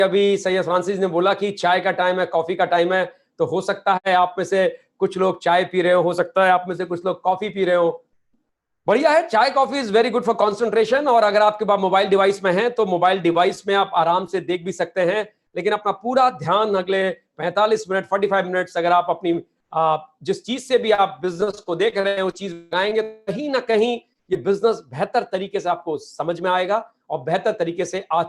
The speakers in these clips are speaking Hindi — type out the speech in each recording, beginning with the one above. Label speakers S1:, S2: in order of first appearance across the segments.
S1: अभी सैयद फ्रांसिस ने बोला कि चाय का टाइम है, कॉफी का टाइम है, तो हो सकता है आप में से कुछ लोग चाय पी रहे हो सकता है आप में से कुछ लोग कॉफी पी रहे हो। बढ़िया है, चाय coffee is very good for concentration. और अगर आपके पास मोबाइल डिवाइस में है तो मोबाइल डिवाइस में आप आराम से देख भी सकते हैं, लेकिन अपना पूरा ध्यान अगले 45 मिनट 45 मिनट्स अगर आप अपनी जिस चीज से भी आप बिजनेस को देख रहे हैं वो चीज लगाएंगे, कहीं ना कहीं ये बिजनेस बेहतर तरीके से आपको समझ में आएगा और बेहतर तरीके से आज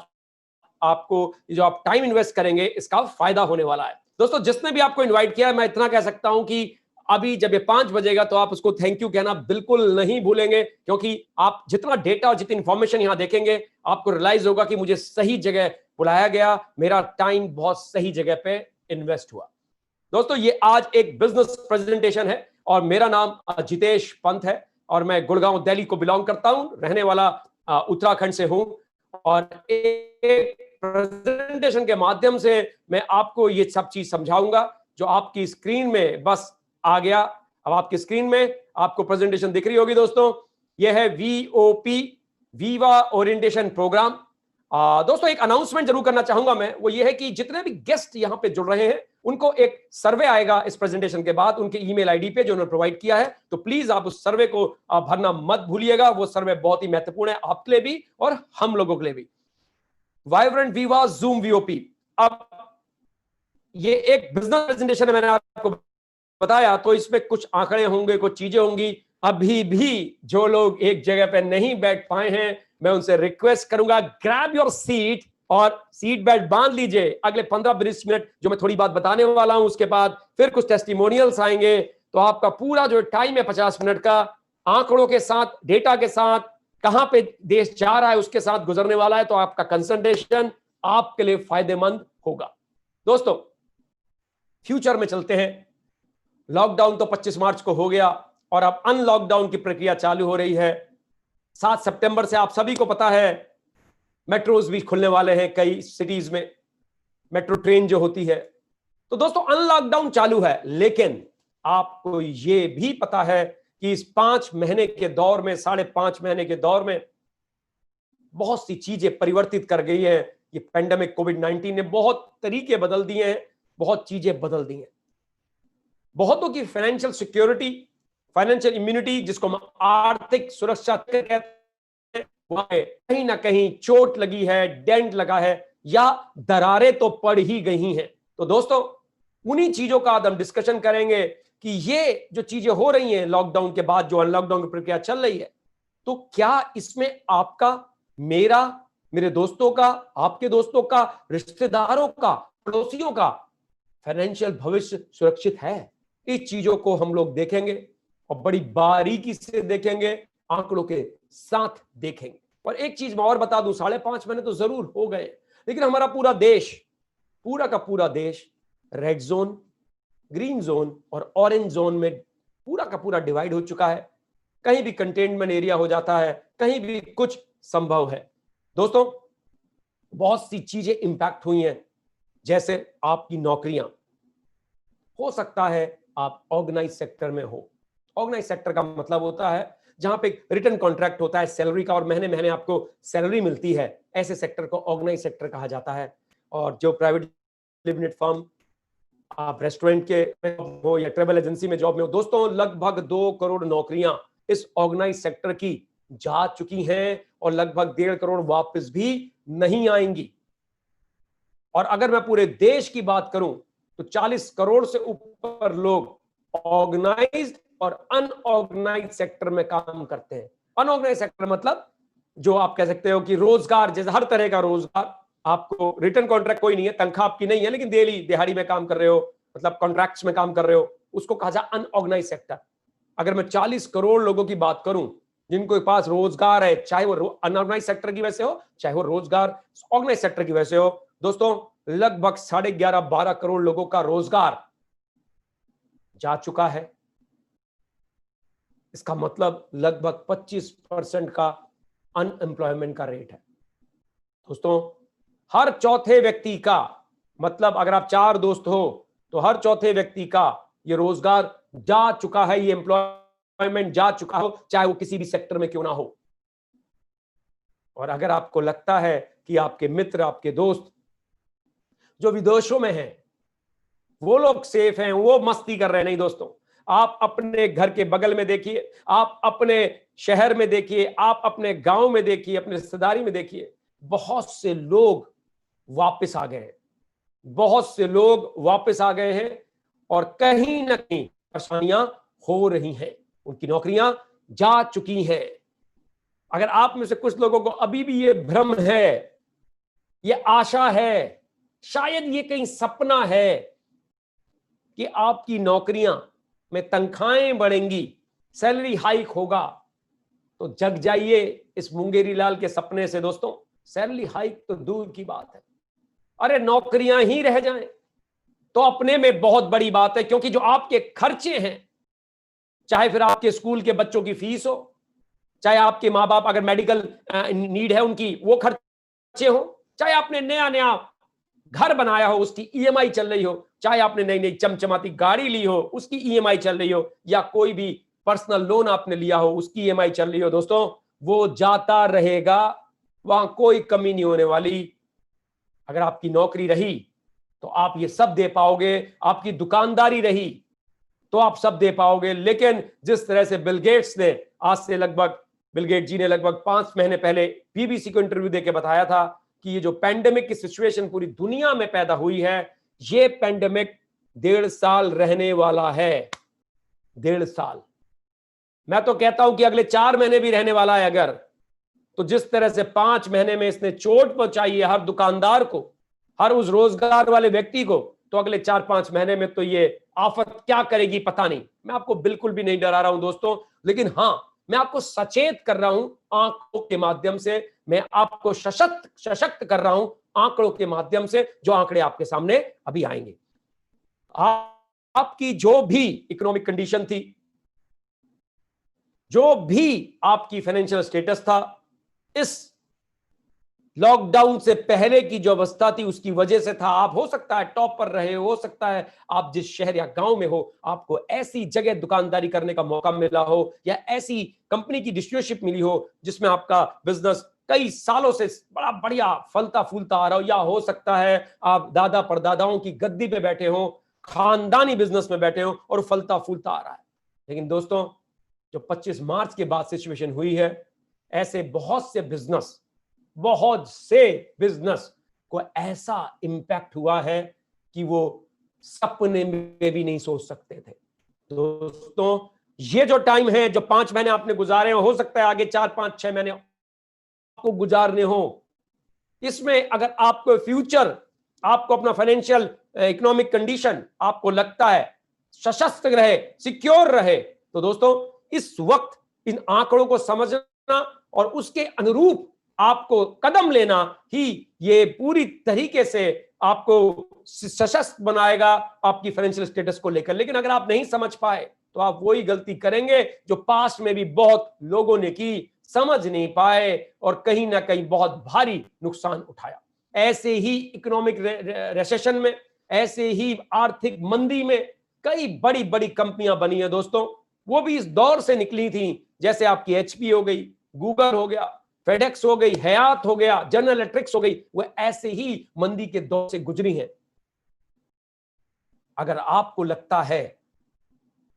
S1: आपको जो आप टाइम इन्वेस्ट करेंगे इसका फायदा होने वाला है। दोस्तों, जिसने भी आपको इनवाइट किया है, मैं इतना कह सकता हूं कि अभी जब ये 5 बजेगा तो आप उसको थैंक यू कहना बिल्कुल नहीं भूलेंगे, क्योंकि आप जितना डेटा और जितनी इंफॉर्मेशन यहां देखेंगे आपको रियलाइज होगा कि मुझे सही जगह बुलाया गया, मेरा टाइम बहुत सही जगह पे इन्वेस्ट हुआ। दोस्तों, ये आज एक बिजनेस प्रेजेंटेशन है और मेरा नाम जितेश पंत है और मैं गुड़गांव दिल्ली को बिलोंग करता हूं, रहने वाला उत्तराखंड से हूं। और एक प्रेजेंटेशन के माध्यम से मैं आपको ये सब चीज समझाऊंगा जो आपकी स्क्रीन में बस आ गया। अब आपकी स्क्रीन में आपको प्रेजेंटेशन दिख रही होगी। दोस्तों, ये है VOP, वीवा ओरिएंटेशन प्रोग्राम। दोस्तों, एक अनाउंसमेंट जरूर करना चाहूंगा मैं, वो ये है कि जितने भी गेस्ट यहां पे जुड़ रहे हैं उनको एक सर्वे आएगा इस प्रेजेंटेशन के बाद उनके ईमेल आईडी पे जो उन्होंने प्रोवाइड किया है, तो प्लीज आप उस सर्वे को भरना मत भूलिएगा। वो सर्वे बहुत ही महत्वपूर्ण है आपके लिए भी और हम लोगों के लिए भी। Vibrant Viva zoom VOP। अब ये एक बिजनेस प्रेजेंटेशन है, मैंने आपको बताया, तो इसमें कुछ आंकड़े होंगे, कुछ चीजें होंगी। अभी भी जो लोग एक जगह पे नहीं बैठ पाए हैं, मैं उनसे रिक्वेस्ट करूंगा, ग्रैब योर सीट और सीट बेल्ट बांध लीजिए। अगले 15-20 मिनट जो मैं थोड़ी बात बताने वाला हूं, उसके बाद फिर कुछ टेस्टिमोनियल्स आएंगे, तो आपका पूरा जो टाइम है 50 मिनट का, आंकड़ों के साथ, डेटा के साथ, कहां पे देश जा रहा है उसके साथ गुजरने वाला है, तो आपका कंसंट्रेशन आपके लिए फायदेमंद होगा। दोस्तों, फ्यूचर में चलते हैं। लॉकडाउन तो 25 मार्च को हो गया और अब अनलॉकडाउन की प्रक्रिया चालू हो रही है। 7 सितंबर से आप सभी को पता है मेट्रोज भी खुलने वाले हैं कई सिटीज में, मेट्रो ट्रेन जो होती है। तो दोस्तों, अनलॉकडाउन चालू है, लेकिन आपको यह भी पता है कि इस 5 महीने के दौर में, 5.5 महीने के दौर में बहुत सी चीजें परिवर्तित कर गई है। ये पेंडेमिक कोविड-19 ने बहुत तरीके बदल दिए हैं, बहुत चीजें बदल दी हैं। बहुतों की फाइनेंशियल सिक्योरिटी, फाइनेंशियल इम्यूनिटी, जिसको हम आर्थिक सुरक्षा कहते हैं, वहां कहीं ना कहीं चोट लगी है, डेंट लगा है या दरारें तो पड़ ही गई हैं। तो दोस्तों, उन्हीं चीजों का आज हम डिस्कशन करेंगे कि ये जो चीजें हो रही हैं लॉकडाउन के बाद, जो अनलॉकडाउन की प्रक्रिया चल रही है, तो क्या इसमें आपका, मेरा, मेरे दोस्तों का, आपके दोस्तों का, रिश्तेदारों का, पड़ोसियों का फाइनेंशियल भविष्य सुरक्षित है? इस चीजों को हम लोग देखेंगे और बड़ी बारीकी से देखेंगे, आंकड़ों के साथ देखेंगे। और एक चीज मैं और बता दूं, 5.5 महीने तो जरूर हो गए, लेकिन हमारा पूरा देश, पूरा का पूरा देश रेड जोन, ग्रीन जोन और ऑरेंज जोन में पूरा का पूरा डिवाइड हो चुका है। कहीं भी कंटेनमेंट एरिया हो जाता है, कहीं भी कुछ संभव है। दोस्तों, बहुत सी चीजें इंपैक्ट हुई हैं, जैसे आपकी नौकरियां। हो सकता है आप ऑर्गेनाइज सेक्टर में हो। ऑर्गेनाइज सेक्टर का मतलब होता है जहां पे रिटर्न कॉन्ट्रैक्ट होता है सैलरी का और महीने महीने आपको सैलरी मिलती है, ऐसे सेक्टर को ऑर्गेनाइज सेक्टर कहा जाता है। और जो प्राइवेट लिमिटेड फर्म, आप रेस्टोरेंट के हो या ट्रेवल एजेंसी में जॉब में हो, दोस्तों लगभग 2 करोड़ नौकरियां इस ऑर्गेनाइज सेक्टर की जा चुकी हैं और लगभग 1.5 करोड़ वापस भी नहीं आएंगी। और अगर मैं पूरे देश की बात करूं तो 40 करोड़ से ऊपर लोग ऑर्गेनाइज्ड और अनऑर्गेनाइज्ड सेक्टर में काम करते हैं। अनऑर्गेनाइज्ड सेक्टर मतलब जो आप कह सकते हो कि रोजगार, जैसे हर तरह का रोजगार, आपको रिटर्न कॉन्ट्रैक्ट कोई नहीं है, तनख्वाह आपकी नहीं है, लेकिन डेली दिहाड़ी में काम कर रहे हो, मतलब कॉन्ट्रैक्ट्स में काम कर रहे हो, उसको कहा जाए अनऑर्गेनाइज्ड सेक्टर। अगर मैं 40 करोड़ लोगों की बात करूं जिनके पास रोजगार है, चाहे वो अनऑर्गेनाइज्ड सेक्टर की वजह से हो, चाहे वो रोजगार ऑर्गेनाइज्ड सेक्टर की वजह से हो, दोस्तों लगभग 11.5-12 करोड़ लोगों का रोजगार जा चुका है। इसका मतलब लगभग 25% का अनएम्प्लॉयमेंट का रेट है। दोस्तों, हर चौथे व्यक्ति का, मतलब अगर आप 4 दोस्त हो तो हर चौथे व्यक्ति का ये रोजगार जा चुका है, ये एम्प्लॉयमेंट जा चुका हो, चाहे वो किसी भी सेक्टर में क्यों ना हो। और अगर आपको लगता है कि आपके मित्र, आपके दोस्त जो विदेशों में हैं वो लोग सेफ हैं, वो मस्ती कर रहे हैं। नहीं दोस्तों, आप अपने घर के बगल में देखिए, आप अपने शहर में देखिए, आप अपने गांव में देखिए, अपने रिश्तेदारी में देखिए, बहुत से लोग वापस आ गए हैं, बहुत से लोग वापस आ गए हैं और कहीं ना कहीं परेशानियां हो रही हैं, उनकी नौकरियां जा चुकी हैं। अगर आप में से कुछ लोगों को अभी भी ये भ्रम है, ये आशा है, शायद ये कहीं सपना है कि आपकी नौकरियां में तनख्वाहें बढ़ेंगी, सैलरी हाइक होगा, तो जग जाइए इस मुंगेरी लाल के सपने से दोस्तों। सैलरी हाइक तो दूर की बात है, अरे नौकरियां ही रह जाएं तो अपने में बहुत बड़ी बात है, क्योंकि जो आपके खर्चे हैं, चाहे फिर आपके स्कूल के बच्चों की फीस हो, चाहे आपके माँ बाप अगर मेडिकल नीड है उनकी वो खर्चे हो, चाहे आपने नया नया घर बनाया हो उसकी ईएमआई चल रही हो, चाहे आपने नई नई चमचमाती गाड़ी ली हो उसकी ईएमआई चल रही हो, या कोई भी पर्सनल लोन आपने लिया हो उसकी ईएमआई चल रही हो, दोस्तों वो जाता रहेगा, वहां कोई कमी नहीं होने वाली। अगर आपकी नौकरी रही तो आप ये सब दे पाओगे, आपकी दुकानदारी रही तो आप सब दे पाओगे। लेकिन जिस तरह से बिल गेट्स ने आज से लगभग, बिल गेट जी ने लगभग 5 महीने पहले बीबीसी को इंटरव्यू देकर बताया था कि ये जो पैंडेमिक की सिचुएशन पूरी दुनिया में पैदा हुई है, ये पैंडेमिक 1.5 साल रहने वाला है। 1.5 साल, मैं तो कहता हूं कि अगले 4 महीने भी रहने वाला है। अगर तो जिस तरह से 5 महीने में इसने चोट पहुंचाई है हर दुकानदार को, हर उस रोजगार वाले व्यक्ति को, तो अगले 4-5 महीने में तो ये आफत क्या करेगी पता नहीं। मैं आपको बिल्कुल भी नहीं डरा रहा हूं दोस्तों, लेकिन हां, मैं आपको सचेत कर रहा हूं आंकड़ों के माध्यम से, मैं आपको सशक्त कर रहा हूं आंकड़ों के माध्यम से, जो आंकड़े आपके सामने अभी आएंगे। आपकी जो भी इकोनॉमिक कंडीशन थी, जो भी आपकी फाइनेंशियल स्टेटस था, इस लॉकडाउन से पहले की जो अवस्था थी उसकी वजह से था। आप हो सकता है टॉप पर रहे, हो सकता है आप जिस शहर या गांव में हो आपको ऐसी जगह दुकानदारी करने का मौका मिला हो, या ऐसी कंपनी की डिस्ट्रीब्यूटरशिप मिली हो जिसमें आपका बिजनेस कई सालों से बड़ा बढ़िया फलता फूलता आ रहा हो, या हो सकता है आप दादा परदादाओं की गद्दी पे बैठे हो, खानदानी बिजनेस में बैठे हो और फलता फूलता आ रहा है। लेकिन दोस्तों, जो 25 मार्च के बाद सिचुएशन हुई है, ऐसे बहुत से बिजनेस को ऐसा इंपैक्ट हुआ है कि वो सपने में भी नहीं सोच सकते थे। दोस्तों, ये जो टाइम है, जो 5 महीने आपने गुजारे हो सकता है आगे 4-5-6 महीने आपको गुजारने हो, इसमें अगर आपको फ्यूचर, आपको अपना फाइनेंशियल इकोनॉमिक कंडीशन आपको लगता है सशक्त रहे, सिक्योर रहे, तो दोस्तों इस वक्त इन आंकड़ों को समझना और उसके अनुरूप आपको कदम लेना ही ये पूरी तरीके से आपको सशक्त बनाएगा आपकी फाइनेंशियल स्टेटस को लेकर। लेकिन अगर आप नहीं समझ पाए तो आप वही गलती करेंगे जो पास्ट में भी बहुत लोगों ने की, समझ नहीं पाए और कहीं ना कहीं बहुत भारी नुकसान उठाया। ऐसे ही इकोनॉमिक रिसेशन में, ऐसे ही आर्थिक मंदी में कई बड़ी बड़ी कंपनियां बनी है दोस्तों, वो भी इस दौर से निकली थी। जैसे आपकी एचपी हो गई, गूगल हो गया, फेडेक्स हो गई, हयात हो गया, जनरल इलेक्ट्रिक्स हो गई, वो ऐसे ही मंदी के दौर से गुजरी हैं। अगर आपको लगता है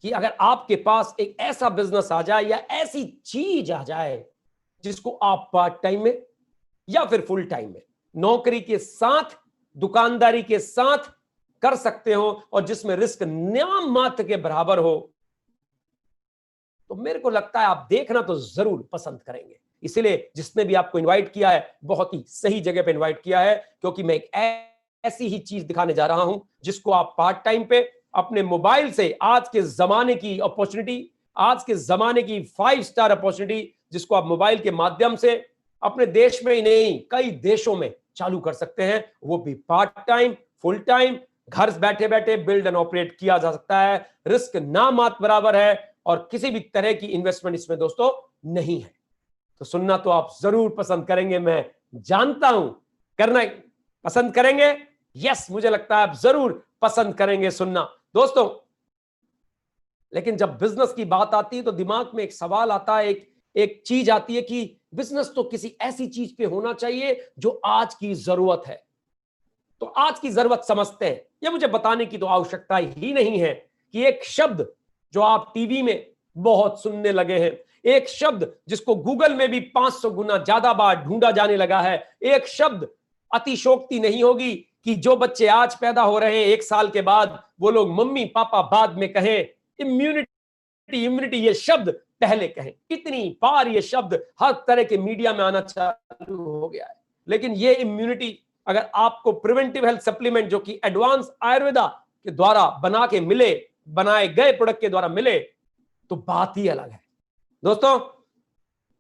S1: कि अगर आपके पास एक ऐसा बिजनेस आ जाए या ऐसी चीज आ जाए जिसको आप पार्ट टाइम में या फिर फुल टाइम में, नौकरी के साथ, दुकानदारी के साथ कर सकते हो और जिसमें रिस्क नाम मात्र के बराबर हो, तो मेरे को लगता है आप देखना तो जरूर पसंद करेंगे। इसलिए जिसने भी आपको इनवाइट किया है, बहुत ही सही जगह पे इनवाइट किया है, क्योंकि मैं एक ऐसी ही चीज दिखाने जा रहा हूं जिसको आप पार्ट टाइम पे अपने मोबाइल से, आज के जमाने की अपॉर्चुनिटी, आज के जमाने की 5 स्टार अपॉर्चुनिटी, जिसको आप मोबाइल के माध्यम से अपने देश में ही नहीं कई देशों में चालू कर सकते हैं, वो भी पार्ट टाइम, फुल टाइम, घर बैठे बैठे बिल्ड एंड ऑपरेट किया जा सकता है। रिस्क ना मात्र बराबर है और किसी भी तरह की इन्वेस्टमेंट इसमें दोस्तों नहीं है। तो सुनना तो आप जरूर पसंद करेंगे, मैं जानता हूं करना पसंद करेंगे। यस, मुझे लगता है आप जरूर पसंद करेंगे सुनना दोस्तों। लेकिन जब बिजनेस की बात आती है तो दिमाग में एक सवाल आता है, एक चीज आती है कि बिजनेस तो किसी ऐसी चीज पे होना चाहिए जो आज की जरूरत है। तो आज की जरूरत समझते हैं। यह मुझे बताने की तो आवश्यकता ही नहीं है कि एक शब्द जो आप टीवी में बहुत सुनने लगे हैं, एक शब्द जिसको गूगल में भी 500 गुना ज्यादा बार ढूंढा जाने लगा है, एक शब्द अतिशोक्ति नहीं होगी कि जो बच्चे आज पैदा हो रहे हैं 1 साल के बाद वो लोग मम्मी पापा बाद में कहें, इम्यूनिटी इम्यूनिटी ये शब्द पहले कहें। कितनी बार ये शब्द हर तरह के मीडिया में आना चालू हो गया है। लेकिन ये इम्यूनिटी अगर आपको प्रिवेंटिव हेल्थ सप्लीमेंट जो कि एडवांस आयुर्वेदा के द्वारा बना के मिले, बनाए गए प्रोडक्ट के द्वारा मिले, तो बात ही अलग है। दोस्तों,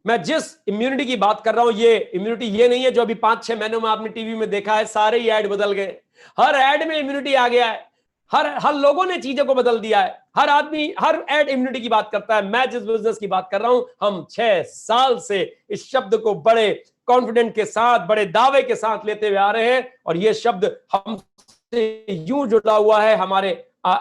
S1: मैं जिस इम्यूनिटी की बात कर रहा हूं, ये इम्यूनिटी ये नहीं है जो अभी 5-6 महीनों में आपने टीवी में देखा है, सारे ही ऐड बदल गए। हर ऐड में इम्यूनिटी आ गया है, हर लोगों ने चीजों को बदल दिया है। हर आदमी हर ऐड इम्यूनिटी की बात करता है। मैं जिस बिजनेस की बात कर रहा हूं, हम 6 साल से इस शब्द को बड़े कॉन्फिडेंट के साथ, बड़े दावे के साथ लेते हुए आ रहे हैं, और यह शब्द हमसे यूं जुड़ा हुआ है हमारे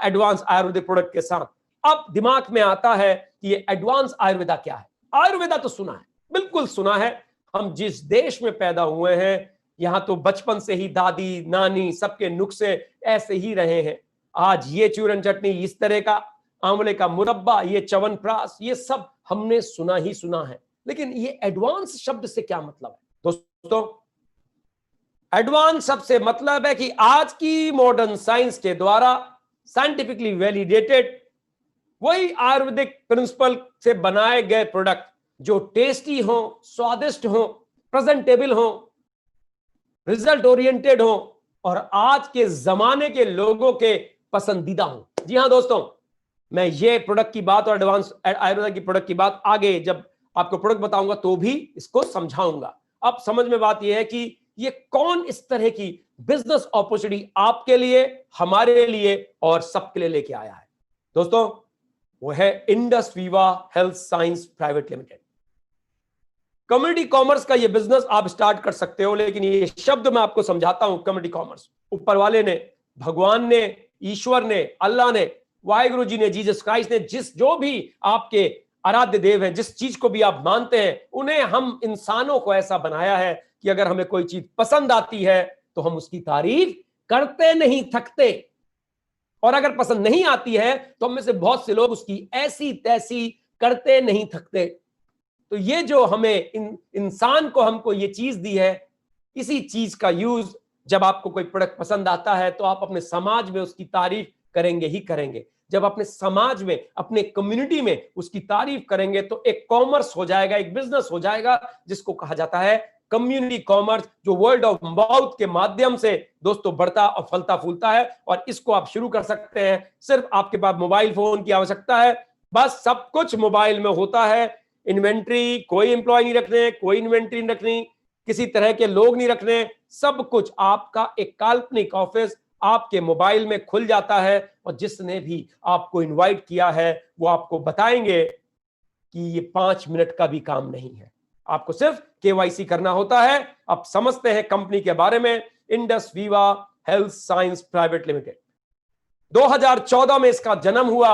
S1: एडवांस आयुर्वेदिक प्रोडक्ट के साथ। अब दिमाग में आता है कि ये एडवांस आयुर्वेदा क्या है। आयुर्वेदा तो सुना है, बिल्कुल सुना है। हम जिस देश में पैदा हुए हैं, यहां तो बचपन से ही दादी नानी सबके नुस्खे ऐसे ही रहे हैं। आज ये चूरन चटनी, इस तरह का आंवले का मुरब्बा, ये च्यवनप्राश, ये सब हमने सुना ही सुना है। लेकिन ये एडवांस शब्द से क्या मतलब है? दोस्तों, एडवांस शब्द से मतलब है कि आज की मॉडर्न साइंस के द्वारा साइंटिफिकली वैलिडेटेड वही आयुर्वेदिक प्रिंसिपल से बनाए गए प्रोडक्ट जो टेस्टी हो, स्वादिष्ट हो, प्रेजेंटेबल हो, रिजल्ट ओरिएंटेड हो और आज के जमाने के लोगों के पसंदीदा हो। जी हां दोस्तों, मैं ये प्रोडक्ट की बात और एडवांस आयुर्वेदा की प्रोडक्ट की बात आगे जब आपको प्रोडक्ट बताऊंगा तो भी इसको समझाऊंगा। अब समझ में बात यह है कि ये कौन इस तरह की बिजनेस अपॉर्चुनिटी आपके लिए, हमारे लिए और सबके लिए लेके आया है। दोस्तों, वो है Indus Viva health science private limited. Community commerce का ये बिजनेस आप स्टार्ट कर सकते हो, लेकिन ये शब्द मैं आपको समझाता हूं। कम्युनिटी कॉमर्स ऊपर वाले ने, भगवान ने, ईश्वर ने, अल्लाह ने, वाहिगुरु जी ने, जीसस क्राइस्ट ने, जो भी आपके आराध्य देव हैं, जिस चीज को भी आप मानते हैं, उन्हें हम इंसानों को ऐसा बनाया है कि अगर हमें कोई चीज पसंद आती है तो हम उसकी तारीफ करते नहीं थकते, और अगर पसंद नहीं आती है तो हम में से बहुत से लोग उसकी ऐसी तैसी करते नहीं थकते। तो ये जो हमें इंसान को हमको ये चीज दी है, इसी चीज का यूज जब आपको कोई प्रोडक्ट पसंद आता है तो आप अपने समाज में उसकी तारीफ करेंगे ही करेंगे। जब अपने समाज में, अपने कम्युनिटी में उसकी तारीफ करेंगे तो एक कॉमर्स हो जाएगा, एक बिजनेस हो जाएगा जिसको कहा जाता है कम्युनिटी कॉमर्स, जो वर्ल्ड ऑफ माउथ के माध्यम से दोस्तों बढ़ता और फलता फूलता है। और इसको आप शुरू कर सकते हैं। सिर्फ आपके पास मोबाइल फोन की आवश्यकता है, बस सब कुछ मोबाइल में होता है। इन्वेंट्री, कोई एम्प्लॉय नहीं रखने, कोई इन्वेंट्री नहीं रखनी, किसी तरह के लोग नहीं रखने, सब कुछ आपका एक काल्पनिक ऑफिस आपके मोबाइल में खुल जाता है। और जिसने भी आपको इनवाइट किया है वो आपको बताएंगे कि ये 5 मिनट का भी काम नहीं है, आपको सिर्फ केवाईसी करना होता है। अब समझते हैं कंपनी के बारे में। Indus Viva health science private limited, 2014 में इसका जन्म हुआ।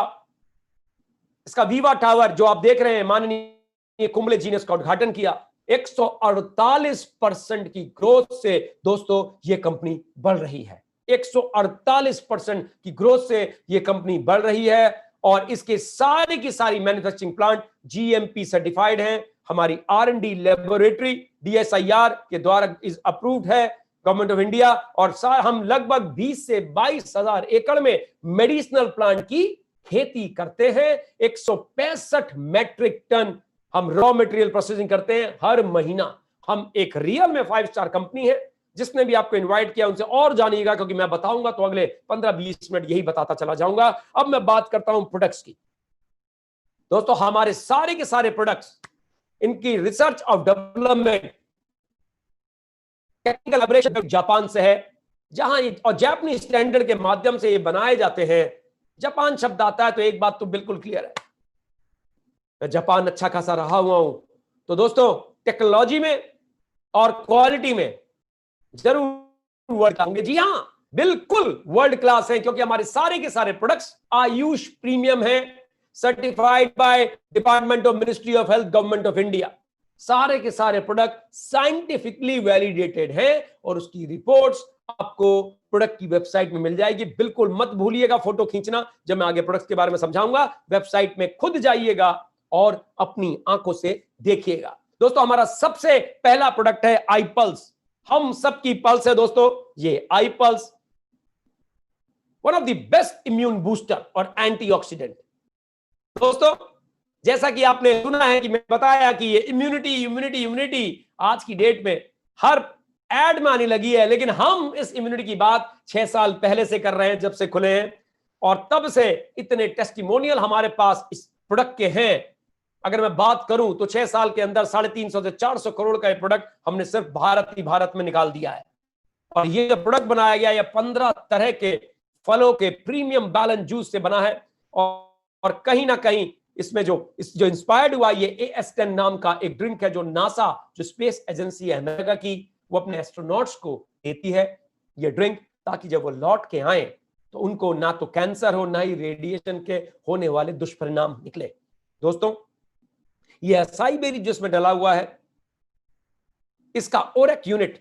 S1: इसका वीवा टावर जो आप देख रहे हैं, माननीय कुंबले जी ने इसका उद्घाटन किया। 148% की ग्रोथ से दोस्तों ये कंपनी बढ़ रही है। 148% की ग्रोथ से ये कंपनी बढ़ रही है। और इसके सारे की सारी मैन्युफैक्चरिंग प्लांट जीएमपी सर्टिफाइड हैं। हमारी R&D लेबोरेटरी DSIR के द्वारा इज अप्रूव्ड है, गवर्नमेंट ऑफ इंडिया। और हम लगभग 20 से 22 हजार एकड़ में मेडिसिनल प्लांट की खेती करते हैं। 165 मैट्रिक टन हम रॉ मटेरियल प्रोसेसिंग करते हैं हर महीना। हम एक रियल में 5 स्टार कंपनी है। जिसने भी आपको इनवाइट किया उनसे और जानिएगा, क्योंकि मैं बताऊंगा तो अगले 15-20 मिनट यही बताता चला जाऊंगा। अब मैं बात करता हूं प्रोडक्ट्स की। दोस्तों, हमारे सारे के सारे प्रोडक्ट्स, इनकी रिसर्च और डेवलपमेंट, टेक्निकल कोलैबोरेशन जापान से है, जहां और जापानी स्टैंडर्ड के माध्यम से ये बनाए जाते हैं। जापान शब्द आता है तो एक बात तो बिल्कुल क्लियर है, मैं जापान अच्छा खासा रहा हुआ हूं। तो दोस्तों, टेक्नोलॉजी में और क्वालिटी में जरूर वर्ल्ड होंगे। जी हां, बिल्कुल वर्ल्ड क्लास है, क्योंकि हमारे सारे के सारे प्रोडक्ट्स आयुष प्रीमियम है, certified by department of ministry of health, government of India. सारे के सारे प्रोडक्ट साइंटिफिकली वैलिडेटेड हैं और उसकी रिपोर्ट्स आपको प्रोडक्ट की वेबसाइट में मिल जाएगी। बिल्कुल मत भूलिएगा फोटो खींचना। जब मैं आगे प्रोडक्ट के बारे में समझाऊंगा, वेबसाइट में खुद जाइएगा और अपनी आंखों से देखिएगा। दोस्तों, हमारा सबसे पहला प्रोडक्ट है आई पल्स। हम सबकी पल्स है दोस्तों, ये iPulse, one of the best immune booster और एंटीऑक्सीडेंट। दोस्तों, जैसा कि आपने सुना है कि मैं बताया कि ये इम्यूनिटी इम्यूनिटी इम्यूनिटी आज की डेट में हर एड में आने लगी है, लेकिन हम इस इम्यूनिटी की बात 6 साल पहले से कर रहे हैं, जब से खुले हैं, और तब से इतने टेस्टिमोनियल हमारे पास इस प्रोडक्ट के हैं। अगर मैं बात करूं तो 6 साल के अंदर 350 से 400 करोड़ का प्रोडक्ट हमने सिर्फ भारत में निकाल दिया है। और ये जो प्रोडक्ट बनाया गया, ये 15 तरह के फलों के प्रीमियम बैलेंस जूस से बना है। और कहीं ना कहीं इसमें जो इंस्पायर्ड हुआ, ये AS10 नाम का एक ड्रिंक है जो नासा, जो स्पेस एजेंसी है अमेरिका की, वो अपने एस्ट्रोनॉट्स को देती है ये ड्रिंक, ताकि जब वो लौट के आए तो उनको ना तो कैंसर हो, ना ही रेडिएशन के होने वाले दुष्परिणाम निकले। दोस्तों, ये असाई बेरी जिसमें डला हुआ है, इसका ORAC unit,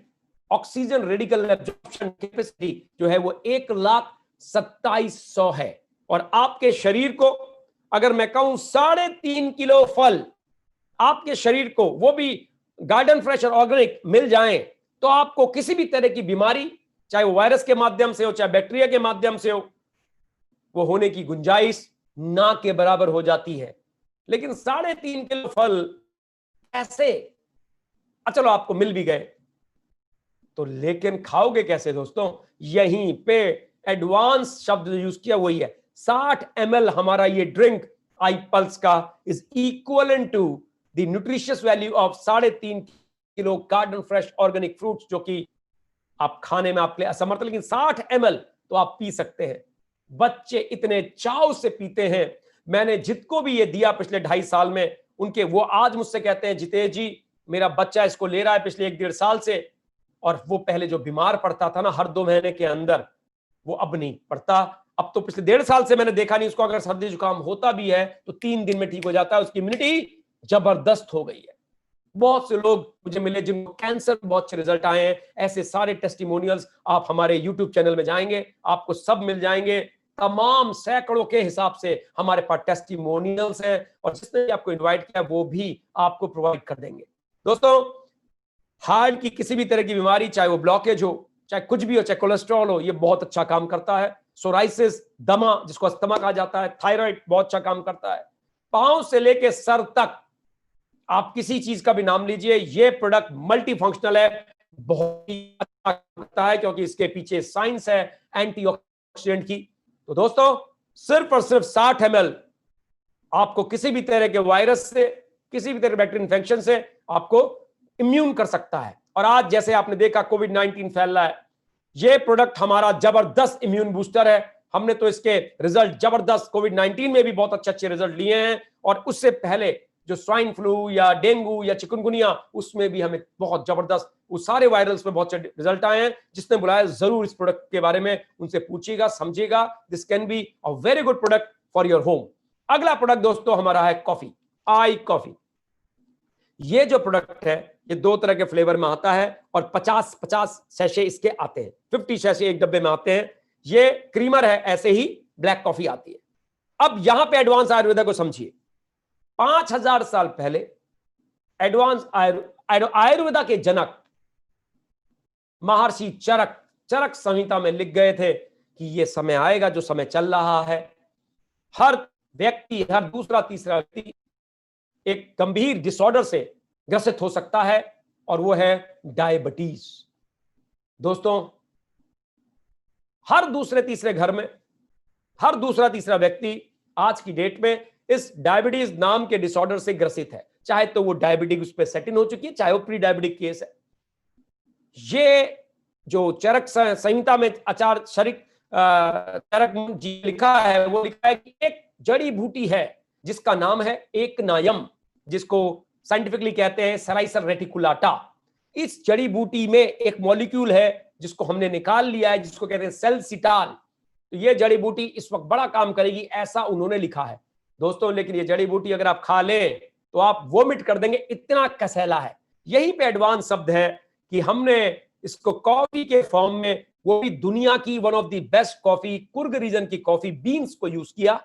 S1: oxygen radical absorption capacity जो है वो 1,27,100 है। और आपके शरीर को, अगर मैं कहूं 3.5 किलो फल आपके शरीर को, वो भी गार्डन फ्रेश और ऑर्गेनिक मिल जाएं, तो आपको किसी भी तरह की बीमारी, चाहे वो वायरस के माध्यम से हो, चाहे बैक्टीरिया के माध्यम से हो, वो होने की गुंजाइश ना के बराबर हो जाती है। लेकिन 3.5 किलो फल कैसे? चलो आपको मिल भी गए तो, लेकिन खाओगे कैसे दोस्तों? यहीं पे एडवांस शब्द यूज किया वही है। 60 ml हमारा ये ड्रिंक आई पल्स का is equivalent to the nutritious value of 3.5 kilo garden fresh organic fruits, जो कि आप खाने में आपके लिए असमर्थ, लेकिन 60 ml तो आप पी सकते हैं। बच्चे इतने चाव से पीते हैं। मैंने जितको भी ये दिया पिछले 2.5 साल में, उनके वो आज मुझसे कहते हैं, जितेश जी मेरा बच्चा इसको ले रहा है पिछले 1-1.5 साल से, और वो पहले जो बीमार पड़ता था ना हर 2 महीने के अंदर, वो अब नहीं पड़ता। अब तो पिछले 1.5 साल से मैंने देखा नहीं उसको, अगर सर्दी जुकाम होता भी है तो 3 दिन में ठीक हो जाता है। उसकी इम्यूनिटी जबरदस्त हो गई है। बहुत से लोग मुझे मिले जिनको कैंसर बहुत अच्छे रिजल्ट आए हैं। ऐसे सारे टेस्टिमोनियल्स आप हमारे यूट्यूब चैनल में जाएंगे, आपको सब मिल जाएंगे। तमाम सैकड़ों के हिसाब से हमारे पास टेस्टिमोनियल्स हैं, और जिसने आपको इन्वाइट किया वो भी आपको प्रोवाइड कर देंगे। दोस्तों, हार्ट की किसी भी तरह की बीमारी, चाहे वो ब्लॉकेज हो, चाहे कुछ भी हो, चाहे कोलेस्ट्रॉल हो, ये बहुत अच्छा काम करता है। सोराइसिस, दमा जिसको अस्थमा कहा जाता है, थायराइड बहुत अच्छा काम करता है। पांव से लेके सर तक आप किसी चीज का भी नाम लीजिए, ये प्रोडक्ट मल्टी फंक्शनल है, बहुत ही अच्छा करता है, क्योंकि इसके पीछे साइंस है एंटीऑक्सीडेंट की। तो दोस्तों, सिर्फ और सिर्फ 60 ml आपको किसी भी तरह के वायरस से, किसी भी तरह के बैक्टीरियल इन्फेक्शन से आपको इम्यून कर सकता है। और आज जैसे आपने देखा कोविड-19 फैल रहा है, ये प्रोडक्ट हमारा जबरदस्त इम्यून बूस्टर है। हमने तो इसके रिजल्ट जबरदस्त कोविड-19 में भी बहुत अच्छे रिजल्ट लिए हैं, और उससे पहले जो स्वाइन फ्लू या डेंगू या चिकनगुनिया, उसमें भी हमें बहुत जबरदस्त, वो सारे वायरल्स में बहुत अच्छे रिजल्ट आए हैं। जिसने बुलाया जरूर इस प्रोडक्ट के बारे में उनसे पूछिएगा, समझिएगा। This can be a very good product for your home. अगला प्रोडक्ट दोस्तों हमारा है कॉफी, आई कॉफी। ये जो प्रोडक्ट है ये 2 तरह के फ्लेवर में आता है, और 50-50 सैशे इसके आते हैं, 50 सैशे एक डब्बे में आते हैं। ये क्रीमर है, ऐसे ही ब्लैक कॉफी आती है। अब यहां पे एडवांस आयुर्वेदा को समझिए। 5000 साल पहले एडवांस आयुर्वेदा के जनक महर्षि चरक संहिता में लिख गए थे कि ये समय आएगा, जो समय चल रहा है, हर व्यक्ति, हर दूसरा तीसरा व्यक्ति एक गंभीर डिसऑर्डर से ग्रसित हो सकता है, और वो है डायबिटीज। दोस्तों, हर दूसरे तीसरे घर में हर दूसरा तीसरा व्यक्ति आज की डेट में इस डायबिटीज नाम के डिसऑर्डर से ग्रसित है। चाहे तो वो डायबिटीज उस पर सेटिन हो चुकी है, चाहे वो प्री डायबिटिक केस है। ये जो चरक संहिता में आचार्य चरक जी लिखा है, वो लिखा है कि एक जड़ी बूटी है जिसका नाम है एकनायम, जिसको साइंटिफिकली कहते हैं सराइसर रेटिकुलाटा। इस जड़ी बूटी में एक मॉलिक्यूल है जिसको हमने निकाल लिया है, जिसको कहते हैं सेल्सिटाल। तो ये जड़ी बूटी इस वक्त बड़ा काम करेगी, ऐसा उन्होंने लिखा है दोस्तों। लेकिन ये जड़ी बूटी अगर आप खा लें तो आप वोमिट कर देंगे, इतना कसैला है। यही पे एडवांस शब्द है कि हमने इसको कॉफी के फॉर्म में वो भी दुनिया की one of the best coffee, Coorg region की कॉफी बीन्स को यूज किया,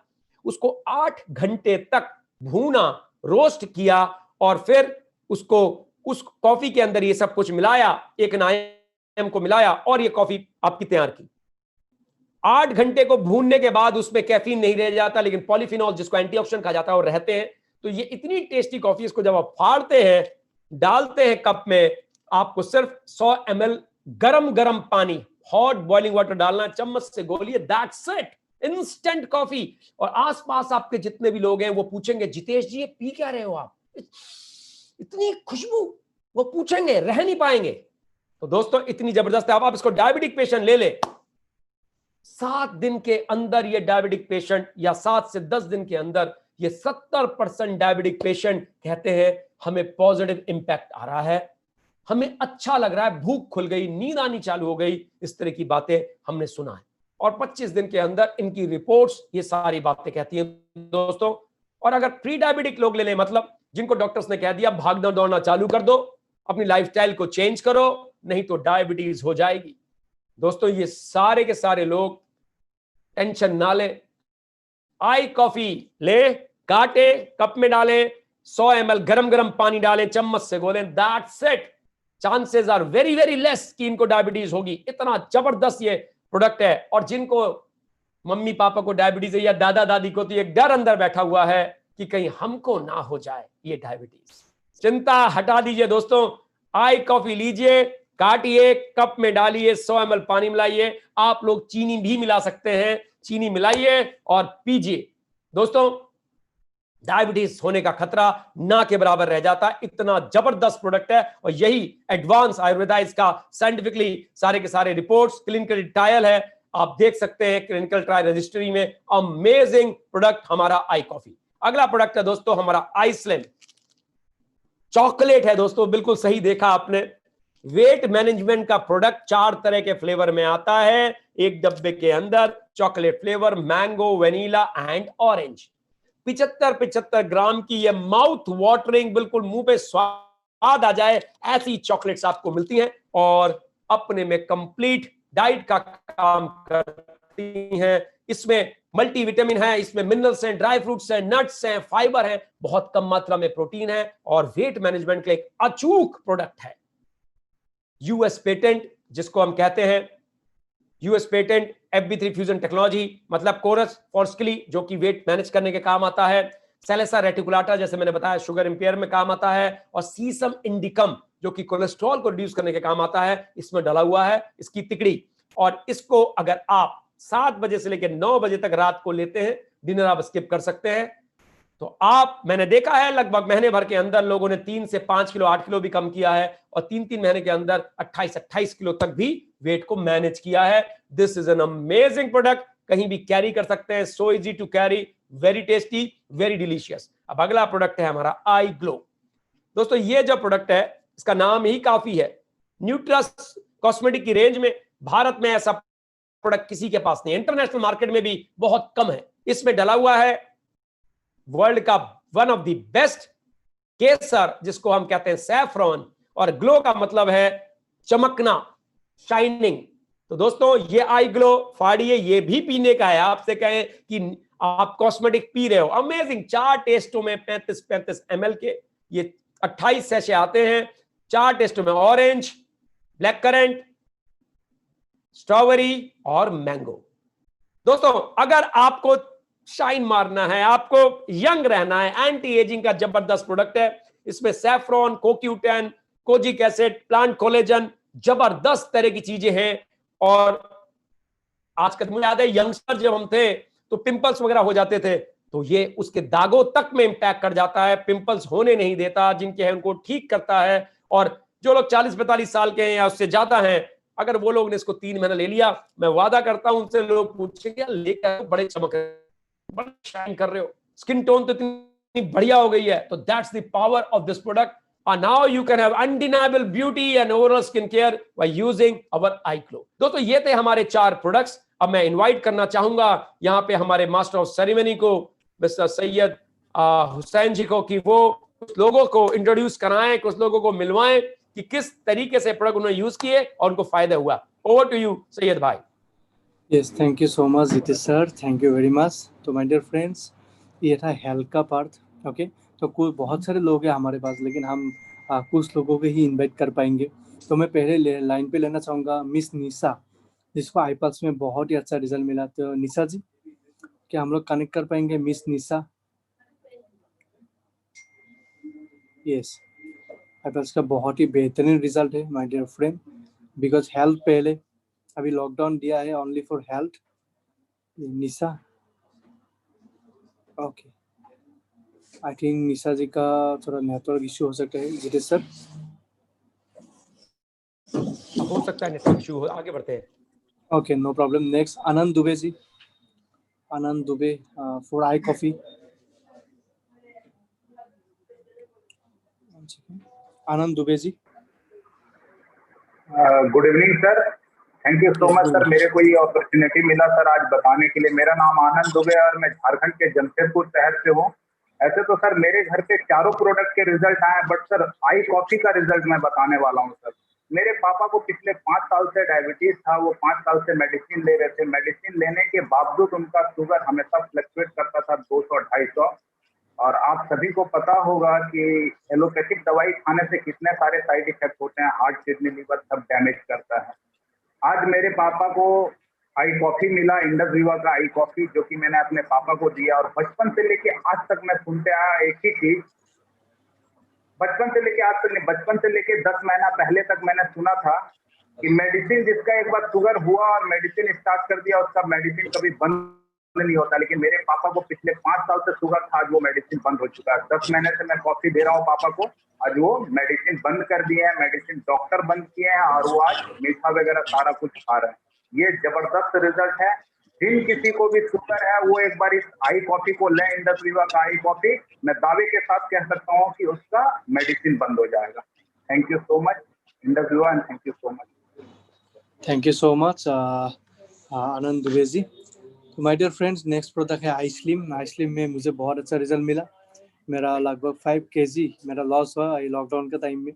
S1: उसको 8 घंटे तक भूना, रोस्ट किया और फिर उसको उस कॉफी के अंदर ये सब कुछ मिलाया, एक नायम को मिलाया और ये कॉफी आपकी तैयार की। 8 घंटे को भूनने के बाद उसमें कैफीन नहीं रह जाता, लेकिन पॉलीफिनॉल जिसको एंटीऑक्सीडेंट कहा जाता है वो रहते हैं। तो ये इतनी टेस्टी कॉफी, इसको जब आप फाड़ते हैं, डालते हैं कप में, आपको सिर्फ 100 ml गरम गरम पानी, हॉट बॉइलिंग वाटर डालना, चम्मच से घोलिए, दैट्स इट, इंस्टेंट कॉफी। और आसपास आपके जितने भी लोग हैं वो पूछेंगे, जितेश जी ये पी क्या रहे हो आप, इतनी खुशबू, वो पूछेंगे, रह नहीं पाएंगे। तो दोस्तों इतनी जबरदस्त है। आप इसको डायबिटिक पेशेंट ले ले, 7 दिन के अंदर ये डायबिटिक पेशेंट, या 7 से 10 दिन के अंदर ये 70% डायबिटिक पेशेंट कहते हैं हमें पॉजिटिव इंपैक्ट आ रहा है, हमें अच्छा लग रहा है, भूख खुल गई, नींद आनी चालू हो गई, इस तरह की बातें हमने सुना है। और 25 दिन के अंदर इनकी रिपोर्ट्स ये सारी बातें कहती हैं दोस्तों। और अगर प्री डायबिटिक लोग ले लें, मतलब जिनको डॉक्टर्स ने कह दिया भागना दौड़ना चालू कर दो, अपनी लाइफस्टाइल को चेंज करो, नहीं तो डायबिटीज हो जाएगी। दोस्तों ये सारे के सारे लोग टेंशन ना ले, आई कॉफी ले, काटे, कप में डालें, 100 ml गरम गरम पानी डालें, चम्मच से घोलें, that's it. Chances are very very less कि इनको डायबिटीज होगी। इतना जबरदस्त ये प्रोडक्ट है। और जिनको मम्मी पापा को डायबिटीज है या दादा दादी को, तो एक डर अंदर बैठा हुआ है कि कहीं हमको ना हो जाए ये डायबिटीज, चिंता हटा दीजिए दोस्तों। आई कॉफी लीजिए, काटिए, कप में डालिए, 100 ml पानी मिलाइए, आप लोग चीनी भी मिला सकते हैं, चीनी मिलाइए और पीजिए। दोस्तों डायबिटीज होने का खतरा ना के बराबर रह जाता है, इतना जबरदस्त प्रोडक्ट है। और यही एडवांस आयुर्वेदा इसका साइंटिफिकली सारे के सारे रिपोर्ट्स, क्लिनिकल ट्रायल है, आप देख सकते हैं क्लिनिकल ट्रायल रजिस्ट्री में। अमेजिंग प्रोडक्ट हमारा आई कॉफी। अगला प्रोडक्ट है दोस्तों हमारा आई स्लिम, चॉकलेट है दोस्तों, बिल्कुल सही देखा आपने। वेट मैनेजमेंट का प्रोडक्ट 4 तरह के फ्लेवर में आता है एक डब्बे के अंदर, chocolate flavour, mango, vanilla and orange. 75 ग्राम की ये माउथ वाटरिंग, बिल्कुल मुंह पे स्वाद आ जाए ऐसी चॉकलेट्स आपको मिलती हैं और अपने में कंप्लीट डाइट का काम करती हैं। इसमें मल्टीविटामिन है, इसमें मिनरल्स हैं, ड्राई फ्रूट्स हैं, नट्स हैं, फाइबर है, बहुत कम मात्रा में प्रोटीन है और वेट मैनेजमेंट का एक अचूक प्रोडक्ट है। यूएस पेटेंट जिसको हम कहते हैं, US patent FB3 fusion technology, मतलब कोरस फॉर्स्कली जो कि वेट मैनेज करने के काम आता है, सेलेसा रेटिकुलाटा जैसे मैंने बताया शुगर इंपेयर में काम आता है, और सीसम इंडिकम जो कि कोलेस्ट्रॉल को रिड्यूस करने के काम आता है, इसमें डला हुआ है इसकी तिकड़ी। और इसको अगर आप 7 बजे से लेकर 9 बजे तक रात को लेते हैं, डिनर आप स्किप कर सकते हैं, तो आप, मैंने देखा है लगभग महीने भर के अंदर लोगों ने 3 से 5 किलो 8 किलो भी कम किया है और 3-3 महीने के अंदर 28-28 किलो तक भी वेट को मैनेज किया है। This is an amazing product, कहीं भी कैरी कर सकते हैं, so easy to carry, very tasty, very delicious. अब अगला प्रोडक्ट है हमारा आई ग्लो। दोस्तों ये जो प्रोडक्ट है इसका नाम ही काफी है, न्यूट्रस कॉस्मेटिक की रेंज में भारत में ऐसा प्रोडक्ट किसी के पास नहीं है, इंटरनेशनल मार्केट में भी बहुत कम है। इसमें डला हुआ है वर्ल्ड का वन ऑफ द बेस्ट केसर जिसको हम कहते हैं सैफरॉन, और ग्लो का मतलब है चमकना, शाइनिंग। तो दोस्तों ये आई ग्लो फाड़िए, ये भी पीने का है। आपसे कहें कि आप कॉस्मेटिक पी रहे हो, अमेजिंग। 4 टेस्टों में 35 ml के ये 28 सैशे आते हैं, 4 टेस्टों में, ऑरेंज, ब्लैक करंट, स्ट्रॉबेरी और मैंगो। दोस्तों अगर आपको शाइन मारना है, आपको यंग रहना है, एंटी एजिंग का जबरदस्त प्रोडक्ट है। इसमें सैफ्रॉन, कोक्यूटेन, कोजिक एसिड, प्लांट कोलेजन, जबरदस्त तरह की चीजें हैं। और आजकल मुझे याद है यंगस्टर जब हम थे तो पिंपल्स वगैरह हो जाते थे, तो ये उसके दागों तक में इंपैक्ट कर जाता है, पिंपल्स होने नहीं देता, जिनके हैं उनको ठीक करता है। और जो लोग 40-45 साल के हैं या उससे ज्यादा हैं, अगर वो लोग ने इसको 3 महीना ले लिया, मैं वादा करता हूं उनसे लोग पूछेंगे लेकर बड़े चमक रहे, बड़े शाइन कर रहे हो, स्किन टोन तो इतनी बढ़िया हो गई है। तो that's the power of this product. And now you can have undeniable beauty and overall skin care by using our iGlow। दोस्तों ये थे हमारे 4 प्रोडक्ट्स। अब मैं इनवाइट करना चाहूंगा यहाँ पे हमारे मास्टर ऑफ सेरेमनी को, मिस्टर सैयद हुसैन जी को, कि वो कुछ लोगों को इंट्रोड्यूस कराएं, कुछ लोगों को मिलवाएं कि किस तरीके से प्रोडक्ट उन्होंने यूज किए और उनको फायदा हुआ। Over to you, Syed bhai.
S2: Yes, thank you so much, Jitesh sir. Thank you very much. तो my dear friends, ये था हेल्थ का पार्ट. ओके, तो कुछ बहुत सारे लोग हैं हमारे पास, लेकिन हम कुछ लोगों को ही इनवाइट कर पाएंगे. तो मैं पहले लाइन पे लेना चाहूँगा मिस निशा, जिसको आईपल्स में बहुत ही अच्छा रिजल्ट मिला. तो निशा जी, क्या हम लोग कनेक्ट कर पाएंगे मिस निशा? यस, आईपल्स का बहुत ही बेहतरीन रिजल्ट है my dear friend, because health पहले, अभी लॉकडाउन दिया है only for health. Nisha, okay, I think Nisha ji का थोड़ा नेटवर्क इश्यू हो सकता है. जितेश सर,
S1: हो सकता है नेटवर्क इशू हो, आगे बढ़ते हैं.
S2: Okay, no problem. Next Anand Dubey ji. Anand Dubey for iCoffee. Anand Dubey ji.
S3: Good evening sir, thank you so much sir. मेरे को ये अपॉर्चुनिटी मिला सर आज बताने के लिए. मेरा नाम आनंद दुबे और मैं झारखंड के जमशेदपुर शहर से हूँ. ऐसे तो सर मेरे घर पे चारों प्रोडक्ट के रिजल्ट आए, बट सर आई कॉफी का रिजल्ट मैं बताने वाला हूँ सर. मेरे पापा को पिछले 5 साल से डायबिटीज था. वो 5 साल से मेडिसिन ले रहे थे. मेडिसिन लेने के बावजूद उनका शुगर हमेशा फ्लक्चुएट करता था 200-250. और आप सभी को पता होगा कि एलोपैथिक दवाई खाने से कितने सारे साइड इफेक्ट होते हैं. हार्ट, किडनी, लिवर सब डैमेज करता है. आज मेरे पापा को आई कॉफी मिला, इंडस विवा का आई कॉफी, जो कि मैंने अपने पापा को दिया. और बचपन से लेके आज तक मैं सुनते आया एक ही चीज, बचपन से लेके आज तक नहीं, बचपन से लेके 10 महीना पहले तक मैंने सुना था कि मेडिसिन, जिसका एक बार शुगर हुआ और मेडिसिन स्टार्ट कर दिया, उसका मेडिसिन कभी बंद नहीं होता. लेकिन मेरे पापा को पिछले 5 साल से शुगर था, आज वो मेडिसिन बंद हो चुका है. 10 महीने से मैं कॉफी दे रहा हूँ पापा को, आज वो मेडिसिन बंद कर दिए हैं, मेडिसिन डॉक्टर बंद किए हैं, और वो आज मीठा वगैरह सारा कुछ खा रहे हैं. ये जबरदस्त रिजल्ट है. जिन किसी को भी शुगर है वो एक बार इस आई कॉफी को लें, इंडस विवा का आई कॉफी. मैं दावे के साथ कह सकता हूँ कि उसका मेडिसिन बंद हो जाएगा. Thank you so much Indus Viva, and thank you so much.
S2: Thank you so much Anand Dubey ji. तो my dear friends, next product है आई स्लिम. आई स्लिम में मुझे बहुत अच्छा रिजल्ट मिला. मेरा लगभग 5 kg मेरा लॉस हुआ ये लॉकडाउन के टाइम में.